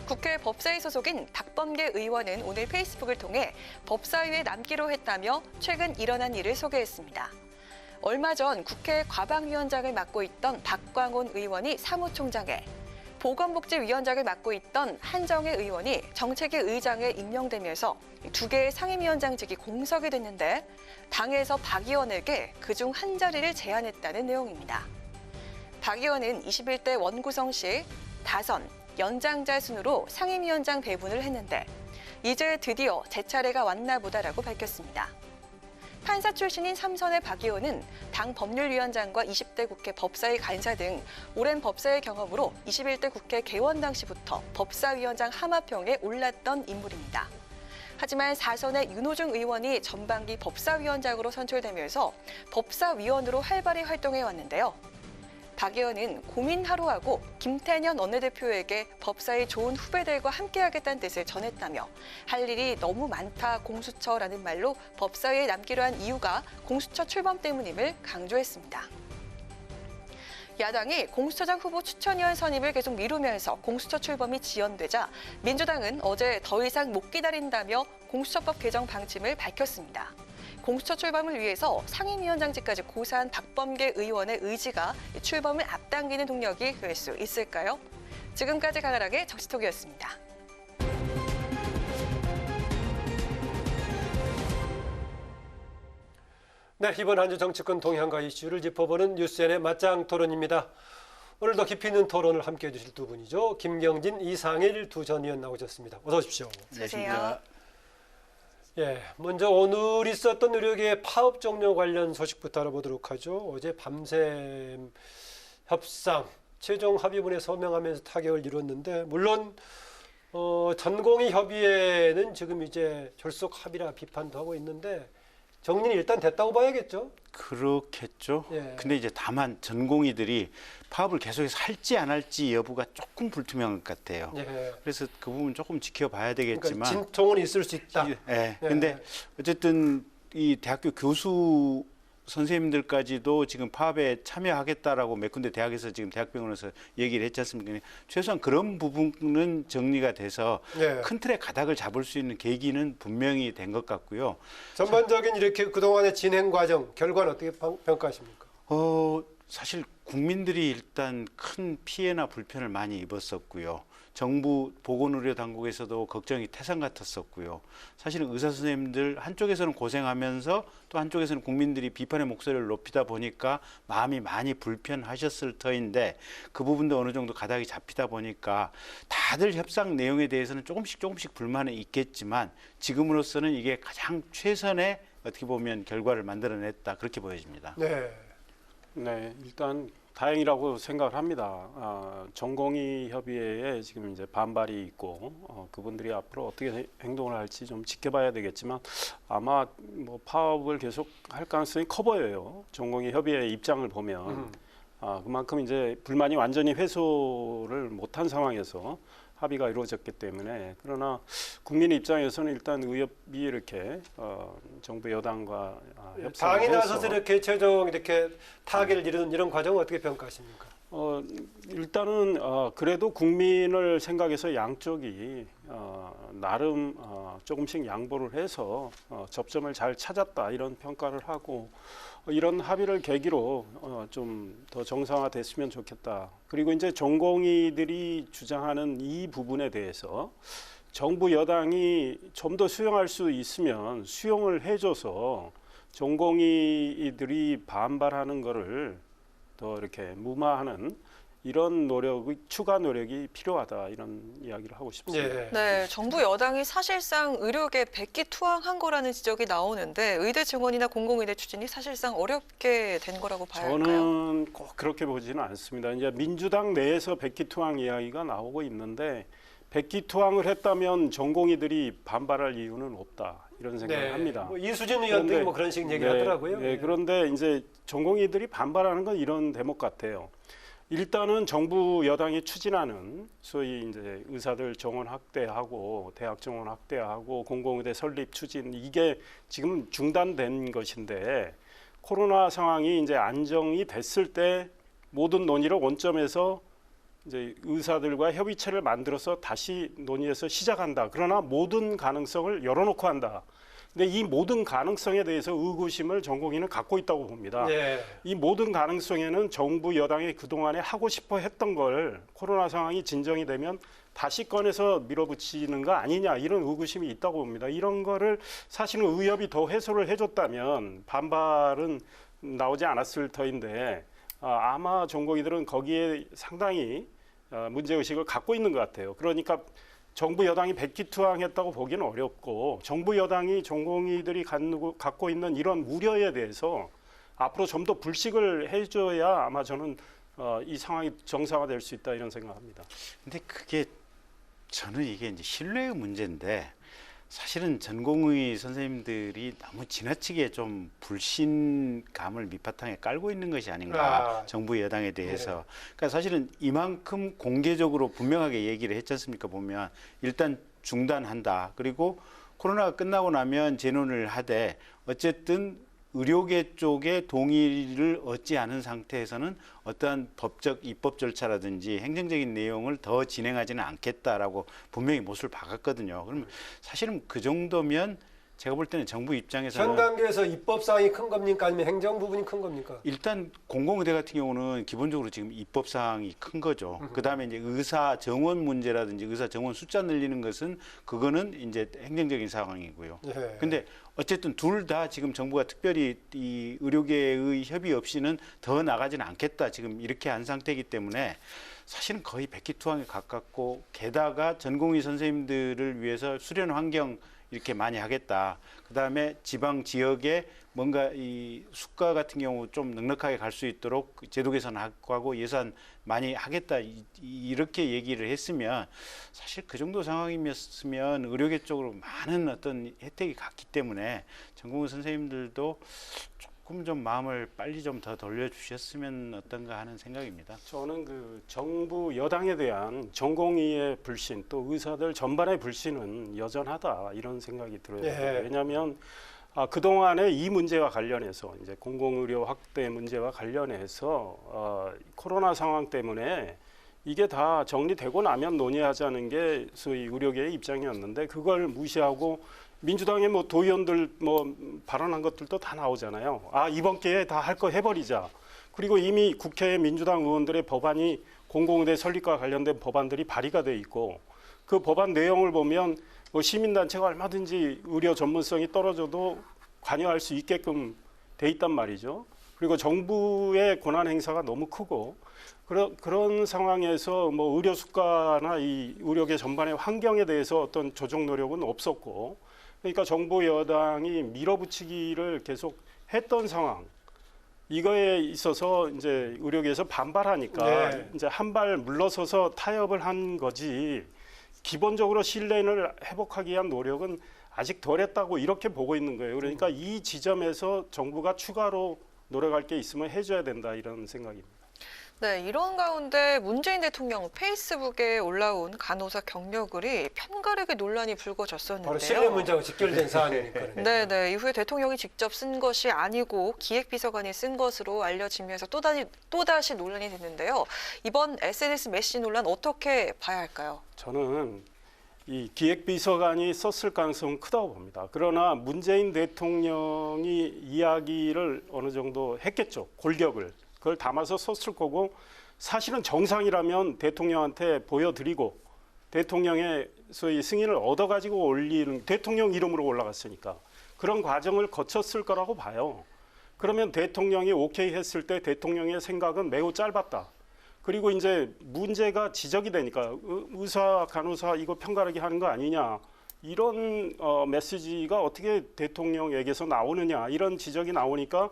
국회 법사위 소속인 박범계 의원은 오늘 페이스북을 통해 법사위에 남기로 했다며 최근 일어난 일을 소개했습니다. 얼마 전 국회 과방위원장을 맡고 있던 박광온 의원이 사무총장에 보건복지위원장을 맡고 있던 한정혜 의원이 정책위 의장에 임명되면서 두 개의 상임위원장직이 공석이 됐는데 당에서 박 의원에게 그중 한 자리를 제안했다는 내용입니다. 박 의원은 21대 원구성 시 다선, 연장자 순으로 상임위원장 배분을 했는데 이제 드디어 제 차례가 왔나 보다라고 밝혔습니다. 판사 출신인 3선의 박 의원은 당 법률위원장과 20대 국회 법사위 간사 등 오랜 법사위 경험으로 21대 국회 개원 당시부터 법사위원장 하마평에 올랐던 인물입니다. 하지만 4선의 윤호중 의원이 전반기 법사위원장으로 선출되면서 법사위원으로 활발히 활동해왔는데요. 박 의원은 고민하루하고 김태년 원내대표에게 법사위 좋은 후배들과 함께하겠다는 뜻을 전했다며 할 일이 너무 많다 공수처라는 말로 법사위에 남기로 한 이유가 공수처 출범 때문임을 강조했습니다. 야당이 공수처장 후보 추천위원 선임을 계속 미루면서 공수처 출범이 지연되자 민주당은 어제 더 이상 못 기다린다며 공수처법 개정 방침을 밝혔습니다. 공수처 출범을 위해서 상임위원장직까지 고사한 박범계 의원의 의지가 출범을 앞당기는 동력이 될 수 있을까요? 지금까지 강하락의 정치톡이었습니다. 네, 이번 한 주 정치권 동향과 이슈를 짚어보는 뉴스N의 맞짱 토론입니다. 오늘도 깊이 있는 토론을 함께해 주실 두 분이죠. 김경진, 이상일 두 전 의원 나오셨습니다. 어서 오십시오. 안녕하세요. 예, 먼저 오늘 있었던 의료계의 파업 종료 관련 소식부터 알아보도록 하죠. 어제 밤샘 협상, 최종 합의문에 서명하면서 타결을 이뤘는데 물론 전공의 협의회는 지금 이제 졸속 합의라 비판도 하고 있는데 정리는 일단 됐다고 봐야겠죠? 그렇겠죠. 예. 근데 이제 다만 전공의들이 파업을 계속해서 할지 안 할지 여부가 조금 불투명한 것 같아요. 예. 그래서 그 부분 조금 지켜봐야 되겠지만. 그러니까 진통은 있을 수 있다. 예. 예. 근데 어쨌든 이 대학교 교수 선생님들까지도 지금 파업에 참여하겠다라고 몇 군데 대학에서 지금 대학병원에서 얘기를 했지 않습니까? 최소한 그런 부분은 정리가 돼서 예. 큰 틀의 가닥을 잡을 수 있는 계기는 분명히 된 것 같고요. 전반적인 이렇게 그동안의 진행 과정, 결과는 어떻게 평가하십니까? 사실 국민들이 일단 큰 피해나 불편을 많이 입었었고요. 정부 보건의료당국에서도 걱정이 태산 같았었고요. 사실은 의사 선생님들 한쪽에서는 고생하면서 또 한쪽에서는 국민들이 비판의 목소리를 높이다 보니까 마음이 많이 불편하셨을 터인데 그 부분도 어느 정도 가닥이 잡히다 보니까 다들 협상 내용에 대해서는 조금씩 불만은 있겠지만 지금으로서는 이게 가장 최선의 어떻게 보면 결과를 만들어냈다 그렇게 보여집니다. 네, 일단 다행이라고 생각을 합니다. 전공의 협의회에 지금 이제 반발이 있고 그분들이 앞으로 어떻게 행동을 할지 좀 지켜봐야 되겠지만 아마 뭐 파업을 계속 할 가능성이 커 보여요. 전공의 협의회 입장을 보면 그만큼 이제 불만이 완전히 해소를 못한 상황에서 합의가 이루어졌기 때문에 그러나 국민의 입장에서는 일단 의협이 이렇게 정부 여당과 협상을 당이 해서 나서서 이렇게 최종 이렇게 타결을 이루는 이런 과정은 어떻게 평가하십니까? 일단은 그래도 국민을 생각해서 양쪽이 나름 조금씩 양보를 해서 접점을 잘 찾았다 이런 평가를 하고 이런 합의를 계기로 좀 더 정상화됐으면 좋겠다. 그리고 이제 전공의들이 주장하는 이 부분에 대해서 정부 여당이 좀 더 수용할 수 있으면 수용을 해줘서 전공의들이 반발하는 거를 더 이렇게 무마하는 이런 노력의 추가 노력이 필요하다 이런 이야기를 하고 싶습니다. 네, 정부 여당이 사실상 의료계 백기투항한 거라는 지적이 나오는데 의대 증원이나 공공의대 추진이 사실상 어렵게 된 거라고 봐야 할까요? 저는 꼭 그렇게 보지는 않습니다. 이제 민주당 내에서 백기투항 이야기가 나오고 있는데 백기투항을 했다면 전공의들이 반발할 이유는 없다 이런 생각을 합니다. 뭐 이수진 의원도 뭐 그런 식 얘기를 하더라고요. 그런데 이제 전공의들이 반발하는 건 이런 대목 같아요. 일단은 정부 여당이 추진하는 소위 이제 의사들 정원 확대하고 대학 정원 확대하고 공공의대 설립 추진 이게 지금 중단된 것인데 코로나 상황이 이제 안정이 됐을 때 모든 논의를 원점에서 이제 의사들과 협의체를 만들어서 다시 논의해서 시작한다. 그러나 모든 가능성을 열어놓고 한다. 근데 이 모든 가능성에 대해서 의구심을 전공의는 갖고 있다고 봅니다. 이 모든 가능성에는 정부 여당이 그동안에 하고 싶어 했던 걸 코로나 상황이 진정이 되면 다시 꺼내서 밀어붙이는 거 아니냐 이런 의구심이 있다고 봅니다. 이런 거를 사실은 의협이 더 해소를 해줬다면 반발은 나오지 않았을 터인데 아마 전공의들은 거기에 상당히 문제의식을 갖고 있는 것 같아요. 그러니까 정부 여당이 백기투항했다고 보기는 어렵고 정부 여당이 전공의들이 갖고 있는 이런 우려에 대해서 앞으로 좀 더 불식을 해줘야 아마 저는 이 상황이 정상화될 수 있다 이런 생각합니다. 근데 그게 저는 이게 이제 신뢰의 문제인데 사실은 전공의 선생님들이 너무 지나치게 좀 불신감을 밑바탕에 깔고 있는 것이 아닌가, 정부 여당에 대해서. 그러니까 사실은 이만큼 공개적으로 분명하게 얘기를 했지 않습니까? 보면 일단 중단한다. 그리고 코로나가 끝나고 나면 재논을 하되 어쨌든 의료계 쪽의 동의를 얻지 않은 상태에서는 어떠한 법적 입법 절차라든지 행정적인 내용을 더 진행하지는 않겠다라고 분명히 못을 박았거든요. 그러면 사실은 그 정도면 제가 볼 때는 정부 입장에서는 현 단계에서 입법 사항이 큰 겁니까? 아니면 행정 부분이 큰 겁니까? 일단 공공의대 같은 경우는 기본적으로 지금 입법 사항이 큰 거죠. 그다음에 이제 의사 정원 문제라든지 의사 정원 숫자 늘리는 것은 그거는 이제 행정적인 상황이고요. 예. 근데 어쨌든 둘 다 지금 정부가 특별히 이 의료계의 협의 없이는 더 나가지는 않겠다 지금 이렇게 한 상태이기 때문에 사실은 거의 백기투항에 가깝고 게다가 전공의 선생님들을 위해서 수련 환경 이렇게 많이 하겠다. 그다음에 지방 지역에 뭔가 이 수가 같은 경우 좀 넉넉하게 갈 수 있도록 제도 개선하고 예산 많이 하겠다. 이렇게 얘기를 했으면 사실 그 정도 상황이었으면 의료계 쪽으로 많은 어떤 혜택이 갔기 때문에 전공의 선생님들도 조금 좀 마음을 빨리 좀 더 돌려주셨으면 어떤가 하는 생각입니다. 저는 그 정부 여당에 대한 전공의의 불신 또 의사들 전반의 불신은 여전하다 이런 생각이 들어요. 예. 왜냐하면 그동안에 이 문제와 관련해서 이제 공공의료 확대 문제와 관련해서 코로나 상황 때문에 이게 다 정리되고 나면 논의하자는 게 소위 의료계의 입장이었는데 그걸 무시하고 민주당의 뭐 도의원들 뭐 발언한 것들도 다 나오잖아요. 이번 기회에 다 할 거 해버리자. 그리고 이미 국회에 민주당 의원들의 법안이 공공의대 설립과 관련된 법안들이 발의가 돼 있고 그 법안 내용을 보면 뭐 시민단체가 얼마든지 의료 전문성이 떨어져도 관여할 수 있게끔 돼 있단 말이죠. 그리고 정부의 권한 행사가 너무 크고 그런 상황에서 뭐 의료 수가나 이 의료계 전반의 환경에 대해서 어떤 조정 노력은 없었고 그러니까 정부 여당이 밀어붙이기를 계속 했던 상황. 이거에 있어서 이제 의료계에서 반발하니까 이제 한 발 물러서서 타협을 한 거지. 기본적으로 신뢰를 회복하기 위한 노력은 아직 덜했다고 이렇게 보고 있는 거예요. 그러니까 이 지점에서 정부가 추가로 노력할 게 있으면 해줘야 된다 이런 생각입니다. 네, 이런 가운데 문재인 대통령 페이스북에 올라온 간호사 경력글이 편가르기 논란이 불거졌었는데요. 바로 신뢰 문제하고 직결된 사안이니까요. 네, 이후에 대통령이 직접 쓴 것이 아니고 기획비서관이 쓴 것으로 알려지면서 또다시 논란이 됐는데요. 이번 SNS 메시 논란 어떻게 봐야 할까요? 저는 이 기획비서관이 썼을 가능성은 크다고 봅니다. 그러나 문재인 대통령이 이야기를 어느 정도 했겠죠. 골격을. 그걸 담아서 썼을 거고 사실은 정상이라면 대통령한테 보여드리고 대통령의 소위 승인을 얻어가지고 올리는 대통령 이름으로 올라갔으니까 그런 과정을 거쳤을 거라고 봐요. 그러면 대통령이 오케이 했을 때 대통령의 생각은 매우 짧았다. 그리고 이제 문제가 지적이 되니까 의사, 간호사 이거 편가르기 하는 거 아니냐. 이런 메시지가 어떻게 대통령에게서 나오느냐. 이런 지적이 나오니까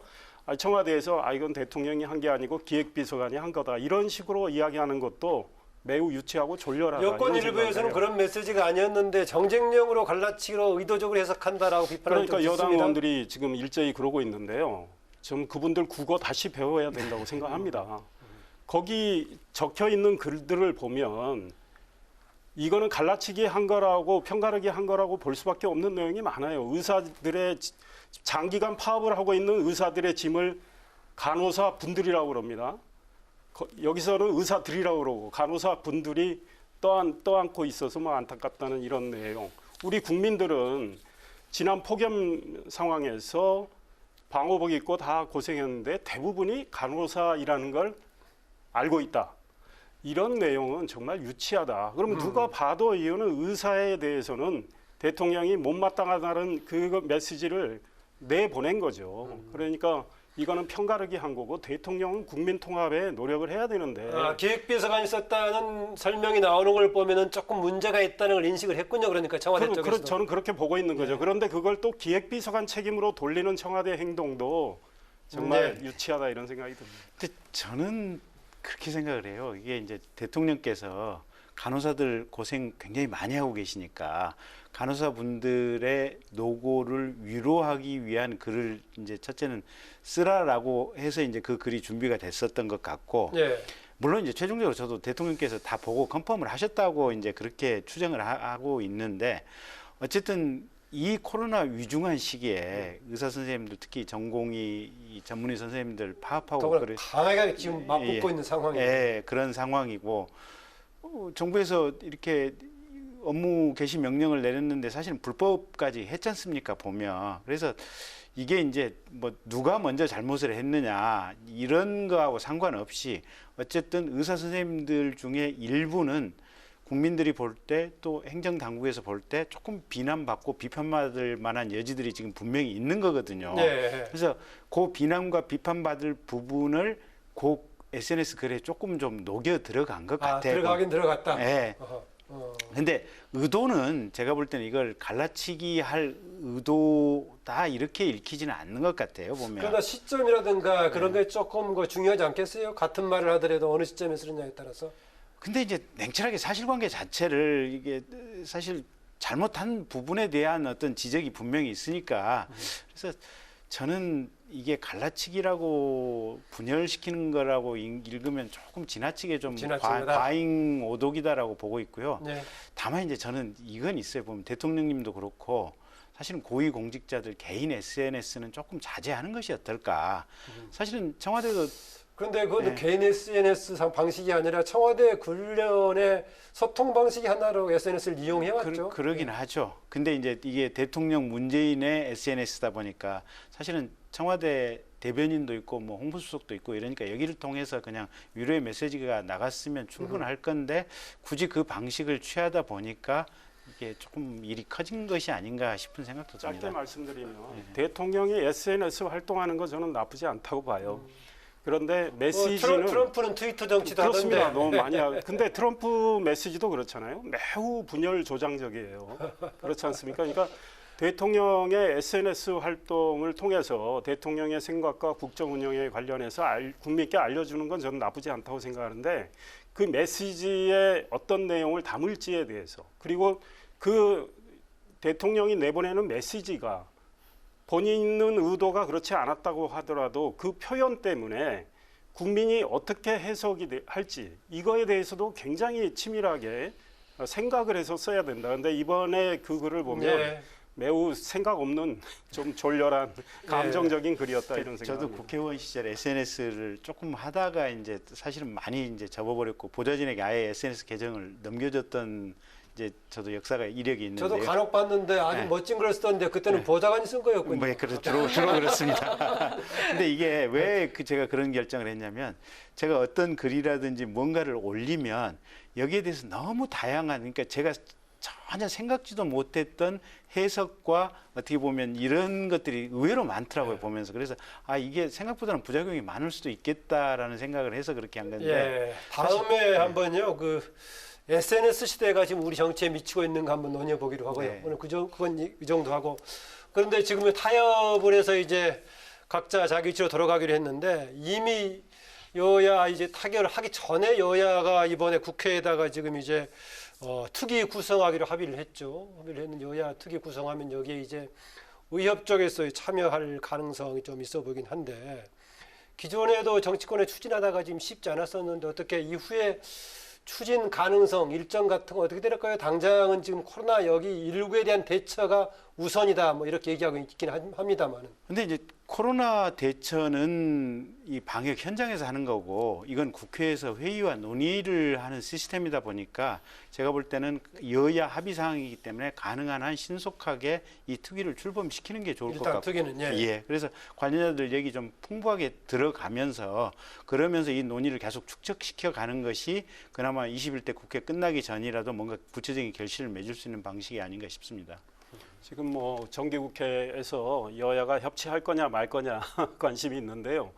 청와대에서 이건 대통령이 한 게 아니고 기획비서관이 한 거다. 이런 식으로 이야기하는 것도 매우 유치하고 졸렬하다. 여권 일부에서는 그런 메시지가 아니었는데 정쟁령으로 갈라치기로 의도적으로 해석한다라고 비판을 그러니까 여당 의원들이 지금 일제히 그러고 있는데요. 좀 그분들 국어 다시 배워야 된다고 생각합니다. 거기 적혀 있는 글들을 보면 이거는 갈라치기 한 거라고 편가르기 한 거라고 볼 수밖에 없는 내용이 많아요. 의사들의 장기간 파업을 하고 있는 의사들의 짐을 간호사 분들이라고 그럽니다. 여기서는 의사들이라고 그러고 간호사 분들이 떠안고 있어서 뭐 안타깝다는 이런 내용. 우리 국민들은 지난 폭염 상황에서 방호복 입고 다 고생했는데 대부분이 간호사이라는 걸 알고 있다. 이런 내용은 정말 유치하다. 그럼 누가 봐도 이거는 의사에 대해서는 대통령이 못마땅하다는 그 메시지를 내보낸 거죠. 그러니까 이거는 편가르기 한 거고 대통령은 국민 통합에 노력을 해야 되는데 기획비서관이 썼다는 설명이 나오는 걸 보면은 조금 문제가 있다는 걸 인식을 했군요. 그러니까 청와대 쪽에서 저는 그렇게 보고 있는 거죠. 그런데 그걸 또 기획비서관 책임으로 돌리는 청와대 행동도 정말 유치하다 이런 생각이 듭니다. 근데 저는 그렇게 생각을 해요. 이게 이제 대통령께서 간호사들 고생 굉장히 많이 하고 계시니까 간호사분들의 노고를 위로하기 위한 글을 이제 첫째는 쓰라라고 해서 이제 그 글이 준비가 됐었던 것 같고 예. 물론 이제 최종적으로 저도 대통령께서 다 보고 컨펌을 하셨다고 이제 그렇게 추정을 하고 있는데 어쨌든 이 코로나 위중한 시기에 의사 선생님들 특히 전공의 전문의 선생님들 파업하고 강하게 지금 맞붙고 있는 상황이에요. 예, 그런 상황이고 정부에서 이렇게 업무 개시 명령을 내렸는데 사실은 불법까지 했지 않습니까 보면. 그래서 이게 이제 뭐 누가 먼저 잘못을 했느냐 이런 거하고 상관없이 어쨌든 의사 선생님들 중에 일부는 국민들이 볼 때 또 행정당국에서 볼 때 조금 비난받고 비판받을 만한 여지들이 지금 분명히 있는 거거든요. 네. 그래서 그 비난과 비판받을 부분을 그 SNS 글에 조금 좀 녹여 들어간 것 같아요. 들어가긴 들어갔다. 네. 근데 의도는 제가 볼 때는 이걸 갈라치기 할 의도다 이렇게 읽히지는 않는 것 같아요 보면. 그러나 시점이라든가 그런 게 조금 중요하지 않겠어요? 같은 말을 하더라도 어느 시점에 쓰느냐에 따라서. 근데 이제 냉철하게 사실관계 자체를 이게 사실 잘못한 부분에 대한 어떤 지적이 분명히 있으니까 그래서 저는 이게 갈라치기라고 분열시키는 거라고 읽으면 조금 지나치게 좀 과잉 오독이다라고 보고 있고요. 네. 다만 이제 저는 이건 있어요. 보면 대통령님도 그렇고 사실은 고위공직자들 개인 SNS는 조금 자제하는 것이 어떨까. 사실은 청와대도 그런데 그건 개인 SNS 방식이 아니라 청와대 관련의 소통 방식이 하나로 SNS를 이용해왔죠. 그러긴 하죠. 근데 이제 이게 대통령 문재인의 SNS다 보니까 사실은 청와대 대변인도 있고 뭐 홍보수석도 있고 이러니까 여기를 통해서 그냥 위로의 메시지가 나갔으면 충분할 건데 굳이 그 방식을 취하다 보니까 이게 조금 일이 커진 것이 아닌가 싶은 생각도 듭니다. 짧게 말씀드리면 대통령이 SNS 활동하는 거 저는 나쁘지 않다고 봐요. 그런데 메시지는 트럼프는 트위터 정치도 그렇습니다. 하던데. 너무 많이 근데 트럼프 메시지도 그렇잖아요. 매우 분열 조장적이에요. 그렇지 않습니까? 그러니까 대통령의 SNS 활동을 통해서 대통령의 생각과 국정 운영에 관련해서 국민께 알려주는 건 저는 나쁘지 않다고 생각하는데 그 메시지의 어떤 내용을 담을지에 대해서 그리고 그 대통령이 내보내는 메시지가 본인은 의도가 그렇지 않았다고 하더라도 그 표현 때문에 국민이 어떻게 해석이 할지 이거에 대해서도 굉장히 치밀하게 생각을 해서 써야 된다. 그런데 이번에 그 글을 보면 매우 생각 없는 좀 졸렬한 감정적인 글이었다 이런 생각. 저도 국회의원 시절 SNS를 조금 하다가 이제 사실은 많이 이제 접어버렸고 보좌진에게 아예 SNS 계정을 넘겨줬던 이제 저도 역사가 이력이 있는데요. 저도 간혹 봤는데 아주 멋진 글을 쓰던데 그때는 보좌관이 쓴 거였군요. 뭐 주로 그렇습니다. 근데 이게 왜 제가 그런 결정을 했냐면 제가 어떤 글이라든지 뭔가를 올리면 여기에 대해서 너무 다양한 그러니까 제가 전혀 생각지도 못했던 해석과 어떻게 보면 이런 것들이 의외로 많더라고요 보면서. 그래서 이게 생각보다는 부작용이 많을 수도 있겠다라는 생각을 해서 그렇게 한 건데. 다음에 한번요 SNS 시대가 지금 우리 정치에 미치고 있는가 한번 논의해보기로 하고요. 오늘 그건 이 정도 하고. 그런데 지금 타협을 해서 이제 각자 자기 위치로 돌아가기로 했는데 이미 여야 이제 타결을 하기 전에 여야가 이번에 국회에다가 지금 이제 특위 구성하기로 합의를 했죠. 합의를 했는데 여야 특위 구성하면 여기에 이제 의협 쪽에서 참여할 가능성이 좀 있어 보이긴 한데 기존에도 정치권에 추진하다가 지금 쉽지 않았었는데 어떻게 이후에 추진 가능성, 일정 같은 거 어떻게 될까요? 당장은 지금 코로나 여기 19에 대한 대처가 우선이다 뭐 이렇게 얘기하고 있긴 합니다만은. 근데 이제 코로나 대처는 이 방역 현장에서 하는 거고 이건 국회에서 회의와 논의를 하는 시스템이다 보니까 제가 볼 때는 여야 합의 사항이기 때문에 가능한 한 신속하게 이 특위를 출범시키는 게 좋을 것 같고. 특위는 그래서 관련자들 얘기 좀 풍부하게 들어가면서 그러면서 이 논의를 계속 축적시켜 가는 것이 그나마 21대 국회 끝나기 전이라도 뭔가 구체적인 결실을 맺을 수 있는 방식이 아닌가 싶습니다. 지금 뭐 정기국회에서 여야가 협치할 거냐 말 거냐 관심이 있는데요.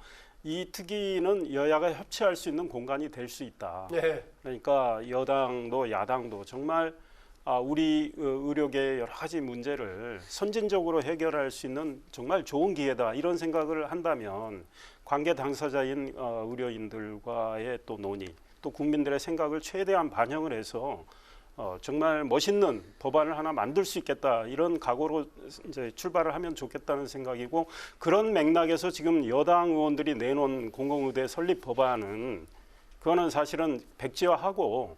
이 특위는 여야가 협치할 수 있는 공간이 될 수 있다. 그러니까 여당도 야당도 정말 우리 의료계의 여러 가지 문제를 선진적으로 해결할 수 있는 정말 좋은 기회다. 이런 생각을 한다면 관계 당사자인 의료인들과의 또 논의 또 국민들의 생각을 최대한 반영을 해서 정말 멋있는 법안을 하나 만들 수 있겠다 이런 각오로 이제 출발을 하면 좋겠다는 생각이고, 그런 맥락에서 지금 여당 의원들이 내놓은 공공의대 설립 법안은 그거는 사실은 백지화하고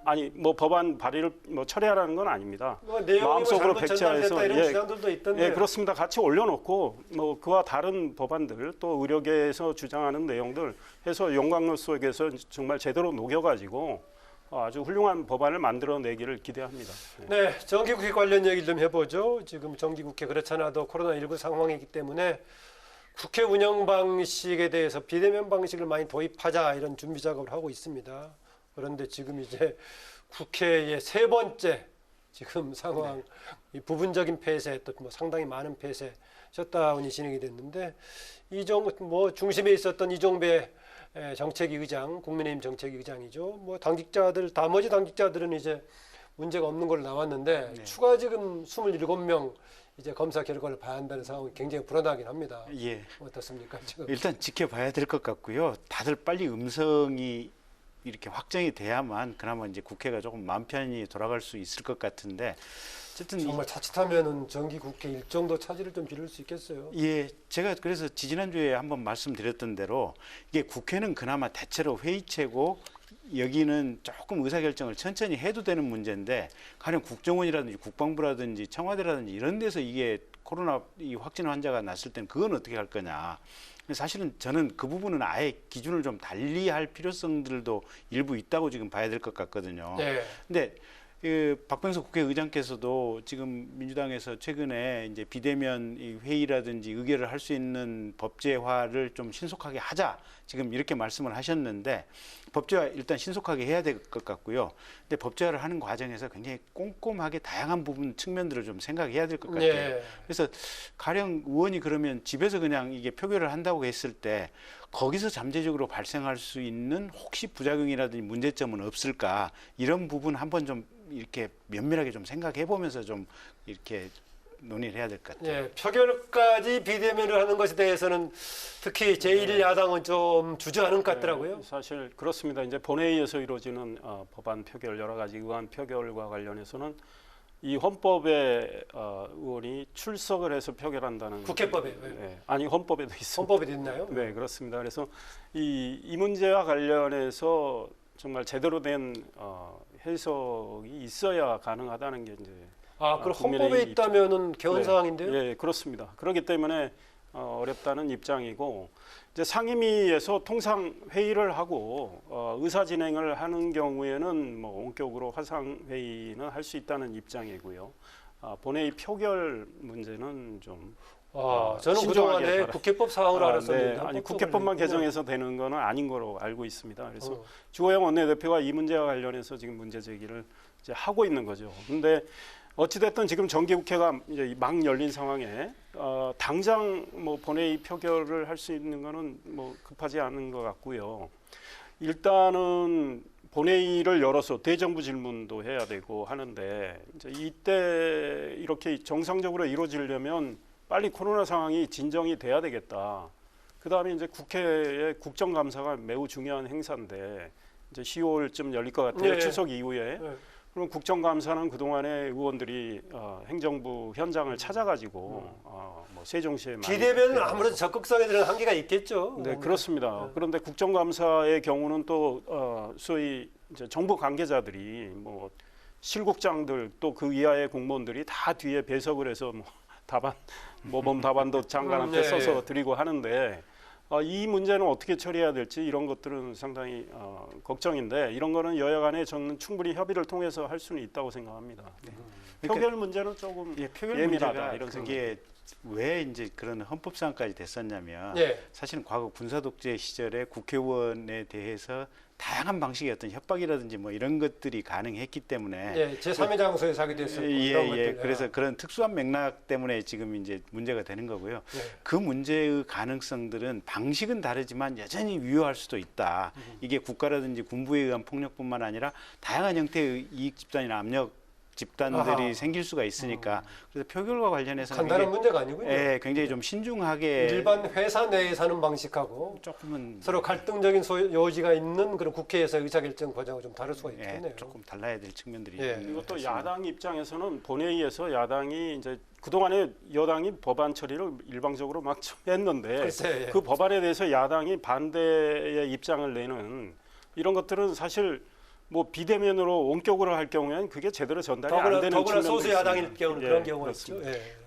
아니 뭐 법안 발의를 뭐 철회하라는 건 아닙니다. 마음속으로 백지화해서 이런 주장들도 있던데요. 예, 그렇습니다. 같이 올려놓고 뭐 그와 다른 법안들 또 의료계에서 주장하는 내용들 해서 용광로 속에서 정말 제대로 녹여가지고 아주 훌륭한 법안을 만들어내기를 기대합니다. 네, 정기국회 관련 얘기를 좀 해보죠. 지금 정기국회 그렇잖아도 코로나19 상황이기 때문에 국회 운영 방식에 대해서 비대면 방식을 많이 도입하자 이런 준비 작업을 하고 있습니다. 그런데 지금 이제 국회의 세 번째 지금 상황, 이 부분적인 폐쇄 또 뭐 상당히 많은 폐쇄, 셧다운이 진행이 됐는데 뭐 중심에 있었던 이종배 정책위 의장, 국민의힘 정책위 의장이죠. 뭐 당직자들 나머지 당직자들은 이제 문제가 없는 걸로 나왔는데 추가 지금 27명 이제 검사 결과를 봐야 한다는 상황이 굉장히 불안하긴 합니다. 예. 어떻습니까 지금? 일단 지켜봐야 될 것 같고요. 다들 빨리 음성이 이렇게 확정이 돼야만 그나마 이제 국회가 조금 마음 편히 돌아갈 수 있을 것 같은데, 어쨌든 정말 자칫하면은 정기국회 일정도 차질을 좀 빚을 수 있겠어요. 예, 제가 그래서 지지난주에 한번 말씀드렸던 대로 이게 국회는 그나마 대체로 회의체고 여기는 조금 의사결정을 천천히 해도 되는 문제인데, 가령 국정원이라든지 국방부라든지 청와대라든지 이런 데서 이게 코로나 이 확진 환자가 났을 때는 그건 어떻게 할 거냐. 사실은 저는 그 부분은 아예 기준을 좀 달리할 필요성들도 일부 있다고 지금 봐야 될 것 같거든요. 네. 근데 박병석 국회의장께서도 지금 민주당에서 최근에 이제 비대면 회의라든지 의결을 할 수 있는 법제화를 좀 신속하게 하자 지금 이렇게 말씀을 하셨는데, 법제화 일단 신속하게 해야 될 것 같고요. 근데 법제화를 하는 과정에서 굉장히 꼼꼼하게 다양한 부분 측면들을 좀 생각해야 될 것 같아요. 네. 그래서 가령 의원이 그러면 집에서 그냥 이게 표결을 한다고 했을 때 거기서 잠재적으로 발생할 수 있는 혹시 부작용이라든지 문제점은 없을까, 이런 부분 한번 좀 이렇게 면밀하게 좀 생각해 보면서 좀 이렇게 논의를 해야 될 것 같아요. 예, 표결까지 비대면을 하는 것에 대해서는 특히 제1야당은 좀 주저하는 것 같더라고요. 네, 사실 그렇습니다. 이제 본회의에서 이루어지는 법안 표결, 여러 가지 의안 표결과 관련해서는 이 헌법에 의원이 출석을 해서 표결한다는, 국회법에 네, 아니 헌법에도 있습니다. 헌법에도 있나요? 네, 그렇습니다. 그래서 이 문제와 관련해서 정말 제대로 된 해석이 있어야 가능하다는 게 이제 그럼 헌법에 있다면은 개헌 사항인데요? 네, 그렇습니다. 그렇기 때문에 어렵다는 입장이고, 이제 상임위에서 통상 회의를 하고 의사 진행을 하는 경우에는 뭐 원격으로 화상 회의는 할 수 있다는 입장이고요. 본회의 표결 문제는 좀 저는 그동안에 국회법 사항으로 알았었는데. 네, 아니 국회법만 개정해서 되는 거는 아닌 거로 알고 있습니다. 그래서 주호영 원내대표가 이 문제와 관련해서 지금 문제 제기를 이제 하고 있는 거죠. 근데 어찌됐든 지금 정기국회가 이제 막 열린 상황에 당장 뭐 본회의 표결을 할 수 있는 거는 뭐 급하지 않은 것 같고요. 일단은 본회의를 열어서 대정부 질문도 해야 되고 하는데, 이제 이때 이렇게 정상적으로 이루어지려면 빨리 코로나 상황이 진정이 돼야 되겠다. 그 다음에 이제 국회의 국정감사가 매우 중요한 행사인데 이제 10월쯤 열릴 것 같아요. 네. 추석 이후에. 네. 그럼 국정감사는 그동안에 의원들이 행정부 현장을 찾아가지고 뭐 세종시에 비대면은 아무래도 적극성에 대한 한계가 있겠죠. 네, 그렇습니다. 그런데 국정감사의 경우는 또 소위 이제 정부 관계자들이 뭐 실국장들 또 그 이하의 공무원들이 다 뒤에 배석을 해서 뭐 답안 모범 답안도 장관한테 써서 드리고 하는데, 이 문제는 어떻게 처리해야 될지 이런 것들은 상당히 걱정인데, 이런 거는 여야 간에 저는 충분히 협의를 통해서 할 수는 있다고 생각합니다. 네. 표결 문제는 조금 표결 예민하다 문제가 이런 그게 왜 이제 그런 헌법상까지 됐었냐면, 사실은 과거 군사독재 시절에 국회의원에 대해서 다양한 방식의 어떤 협박이라든지 뭐 이런 것들이 가능했기 때문에 제3의 장소에서 하게 됐었고 이런 것들. 그래서 그런 특수한 맥락 때문에 지금 이제 문제가 되는 거고요. 그 문제의 가능성들은 방식은 다르지만 여전히 유효할 수도 있다. 이게 국가라든지 군부에 의한 폭력뿐만 아니라 다양한 형태의 이익 집단이나 압력 집단들이 생길 수가 있으니까 그래서 표결과 관련해서 간단한 문제가 아니군요. 예, 굉장히 좀 신중하게 일반 회사 내에 사는 방식하고 조금은 서로 갈등적인 요지가 있는 그런 국회에서 의사결정 과정과 좀 다를 수가 있겠네요. 조금 달라야 될 측면들이 그리고 또 야당 입장에서는 본회의에서 야당이 이제 그동안에 여당이 법안 처리를 일방적으로 막 했는데 글쎄, 그 법안에 대해서 야당이 반대의 입장을 내는 이런 것들은 사실 뭐 비대면으로 원격으로 할 경우에는 그게 제대로 전달이 안 되는 더구나 측면도 소수 야당일 있습니다. 경우는 그런 경우가 있죠.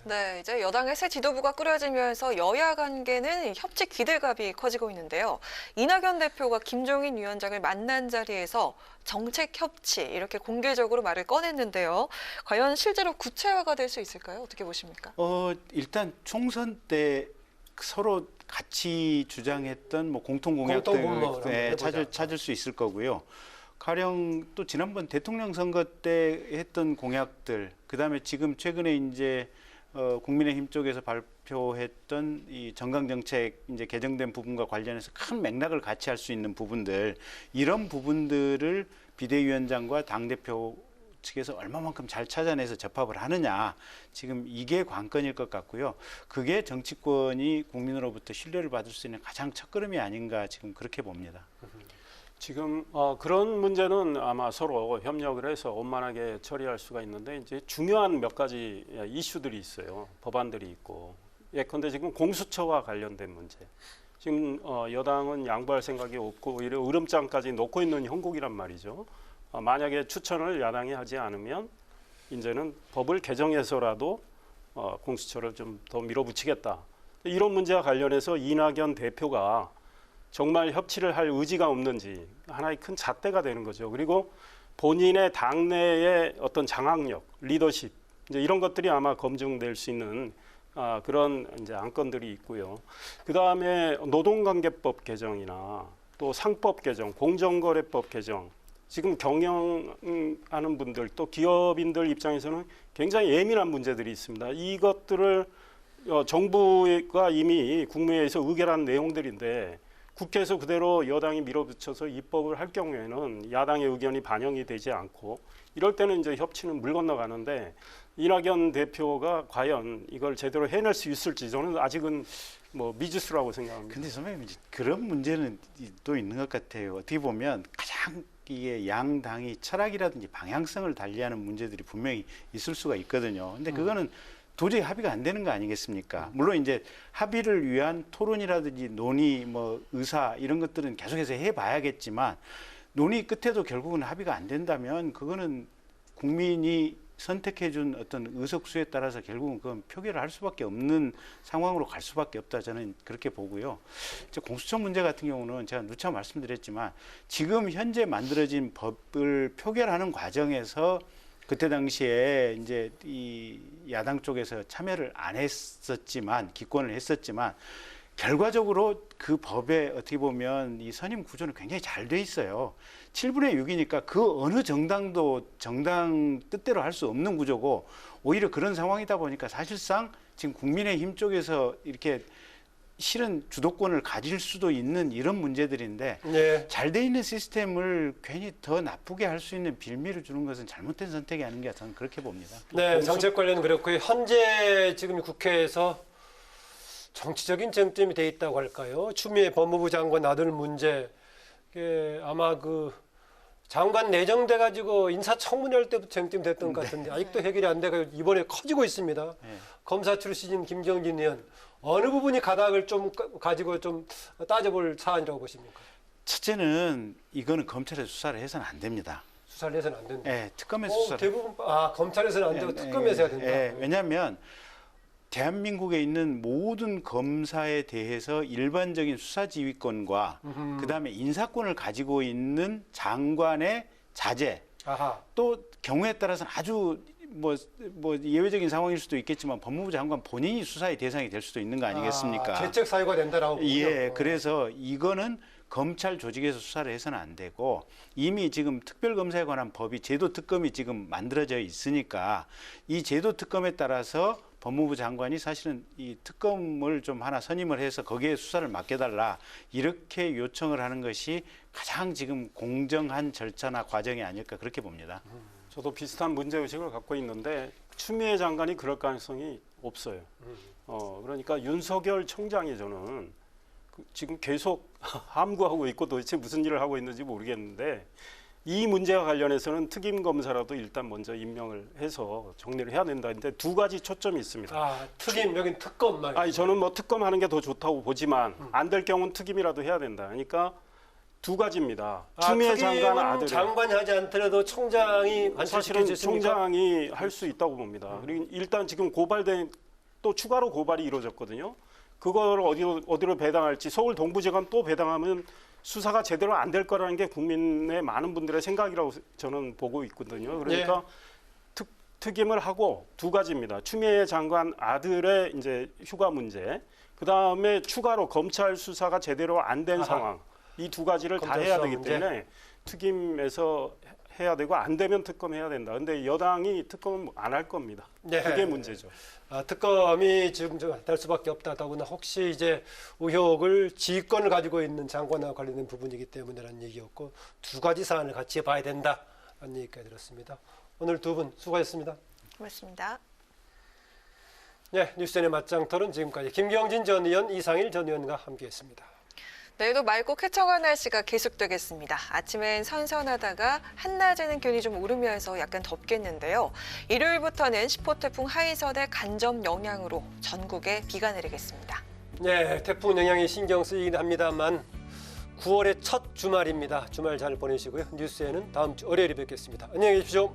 네, 이제 여당의 새 지도부가 꾸려지면서 여야 관계는 협치 기대감이 커지고 있는데요. 이낙연 대표가 김종인 위원장을 만난 자리에서 정책 협치 이렇게 공개적으로 말을 꺼냈는데요. 과연 실제로 구체화가 될 수 있을까요? 어떻게 보십니까? 일단 총선 때 서로 같이 주장했던 뭐 공통 공약들 찾을 수 있을 거고요. 가령 또 지난번 대통령 선거 때 했던 공약들, 그다음에 지금 최근에 이제 국민의힘 쪽에서 발표했던 이 정강 정책 이제 개정된 부분과 관련해서 큰 맥락을 같이 할 수 있는 부분들, 이런 부분들을 비대위원장과 당대표 측에서 얼마만큼 잘 찾아내서 접합을 하느냐, 지금 이게 관건일 것 같고요. 그게 정치권이 국민으로부터 신뢰를 받을 수 있는 가장 첫걸음이 아닌가 지금 그렇게 봅니다. 지금 그런 문제는 아마 서로 협력을 해서 원만하게 처리할 수가 있는데 이제 중요한 몇 가지 이슈들이 있어요. 법안들이 있고. 예컨대 지금 공수처와 관련된 문제. 지금 여당은 양보할 생각이 없고 오히려 으름장까지 놓고 있는 형국이란 말이죠. 만약에 추천을 야당이 하지 않으면 이제는 법을 개정해서라도 공수처를 좀 더 밀어붙이겠다. 이런 문제와 관련해서 이낙연 대표가 정말 협치를 할 의지가 없는지 하나의 큰 잣대가 되는 거죠. 그리고 본인의 당내의 어떤 장악력, 리더십 이제 이런 것들이 아마 검증될 수 있는 그런 이제 안건들이 있고요. 그 다음에 노동관계법 개정이나 또 상법 개정, 공정거래법 개정. 지금 경영하는 분들 또 기업인들 입장에서는 굉장히 예민한 문제들이 있습니다. 이것들을 정부가 이미 국무회의에서 의결한 내용들인데 국회에서 그대로 여당이 밀어붙여서 입법을 할 경우에는 야당의 의견이 반영이 되지 않고 이럴 때는 이제 협치는 물 건너가는데 이낙연 대표가 과연 이걸 제대로 해낼 수 있을지 저는 아직은 뭐 미지수라고 생각합니다. 근데 선배님 그런 문제는 또 있는 것 같아요. 어떻게 보면 가장 이게 양당이 철학이라든지 방향성을 달리하는 문제들이 분명히 있을 수가 있거든요. 근데 그거는 도저히 합의가 안 되는 거 아니겠습니까? 물론 이제 합의를 위한 토론이라든지 논의, 뭐 의사 이런 것들은 계속해서 해봐야겠지만 논의 끝에도 결국은 합의가 안 된다면 그거는 국민이 선택해준 어떤 의석수에 따라서 결국은 그건 표결을 할 수밖에 없는 상황으로 갈 수밖에 없다 저는 그렇게 보고요. 공수처 문제 같은 경우는 제가 누차 말씀드렸지만 지금 현재 만들어진 법을 표결하는 과정에서 그때 당시에 이제 이 야당 쪽에서 참여를 안 했었지만 기권을 했었지만 결과적으로 그 법에 어떻게 보면 이 선임 구조는 굉장히 잘 돼 있어요. 7분의 6이니까 그 어느 정당도 정당 뜻대로 할 수 없는 구조고 오히려 그런 상황이다 보니까 사실상 지금 국민의힘 쪽에서 이렇게 실은 주도권을 가질 수도 있는 이런 문제들인데 잘 돼 있는 시스템을 괜히 더 나쁘게 할 수 있는 빌미를 주는 것은 잘못된 선택이 아닌가 저는 그렇게 봅니다. 네, 정책 관련은 그렇고요. 현재 지금 국회에서 정치적인 쟁점이 돼 있다고 할까요? 추미애 법무부 장관 아들 문제 아마 그 장관 내정돼 가지고 인사청문회 할 때부터 쟁점이 됐던 것 같은데 아직도 해결이 안 돼가 이번에 커지고 있습니다. 검사 출신인 김정진 의원 어느 부분이 가닥을 좀 가지고 좀 따져볼 사안이라고 보십니까? 첫째는 이거는 검찰에서 수사를 해서는 안 됩니다. 수사를 해서는 안 된다. 네, 특검에서 수사를. 대부분 검찰에서는 안 되고 특검에서 해야 된다. 왜냐하면 대한민국에 있는 모든 검사에 대해서 일반적인 수사 지휘권과 그다음에 인사권을 가지고 있는 장관의 자제, 또 경우에 따라서는 아주 뭐 예외적인 상황일 수도 있겠지만 법무부 장관 본인이 수사의 대상이 될 수도 있는 거 아니겠습니까? 죄책 사유가 된다라고. 예, 그래서 이거는 검찰 조직에서 수사를 해서는 안 되고 이미 지금 특별검사에 관한 법이 제도특검이 지금 만들어져 있으니까 이 제도특검에 따라서 법무부 장관이 사실은 이 특검을 좀 하나 선임을 해서 거기에 수사를 맡겨달라 이렇게 요청을 하는 것이 가장 지금 공정한 절차나 과정이 아닐까 그렇게 봅니다. 저도 비슷한 문제의식을 갖고 있는데 추미애 장관이 그럴 가능성이 없어요. 그러니까 윤석열 총장이 저는 지금 계속 함구하고 있고 도대체 무슨 일을 하고 있는지 모르겠는데 이 문제와 관련해서는 특임 검사라도 일단 먼저 임명을 해서 정리를 해야 된다. 근데 두 가지 초점이 있습니다. 아, 특임, 여긴 특검 말이죠. 아니, 저는 뭐 특검하는 게 더 좋다고 보지만 안 될 경우는 특임이라도 해야 된다. 그러니까 두 가지입니다. 추미애 장관 아들. 장관이 하지 않더라도 총장이 사실은 총장이 할 수 있다고 봅니다. 그리고 일단 지금 고발된 또 추가로 고발이 이루어졌거든요. 그걸 어디로 배당할지 서울 동부지검 또 배당하면 수사가 제대로 안 될 거라는 게 국민의 많은 분들의 생각이라고 저는 보고 있거든요. 그러니까 특임을 하고 두 가지입니다. 추미애 장관 아들의 이제 휴가 문제, 그 다음에 추가로 검찰 수사가 제대로 안 된 상황, 이 두 가지를 다 해야 되기 때문에 특임에서 해야 되고 안 되면 특검해야 된다. 근데 여당이 특검은 안 할 겁니다. 그게 문제죠. 특검이 지금 될 수밖에 없다. 더구나 혹시 이제 의혹을 지휘권을 가지고 있는 장관과 관련된 부분이기 때문이라는 얘기였고 두 가지 사안을 같이 봐야 된다라는 얘기까지 들었습니다. 오늘 두 분 수고하셨습니다. 고맙습니다. 네, 뉴스엔의 맞짱 토론 지금까지 김경진 전 의원, 이상일 전 의원과 함께했습니다. 내일도 맑고 쾌청한 날씨가 계속되겠습니다. 아침엔 선선하다가 한낮에는 기온이 좀 오르면서 약간 덥겠는데요. 일요일부터는 10호 태풍 하이선의 간접 영향으로 전국에 비가 내리겠습니다. 네, 태풍 영향이 신경 쓰이긴 합니다만 9월의 첫 주말입니다. 주말 잘 보내시고요. 뉴스에는 다음 주 월요일에 뵙겠습니다. 안녕히 계십시오.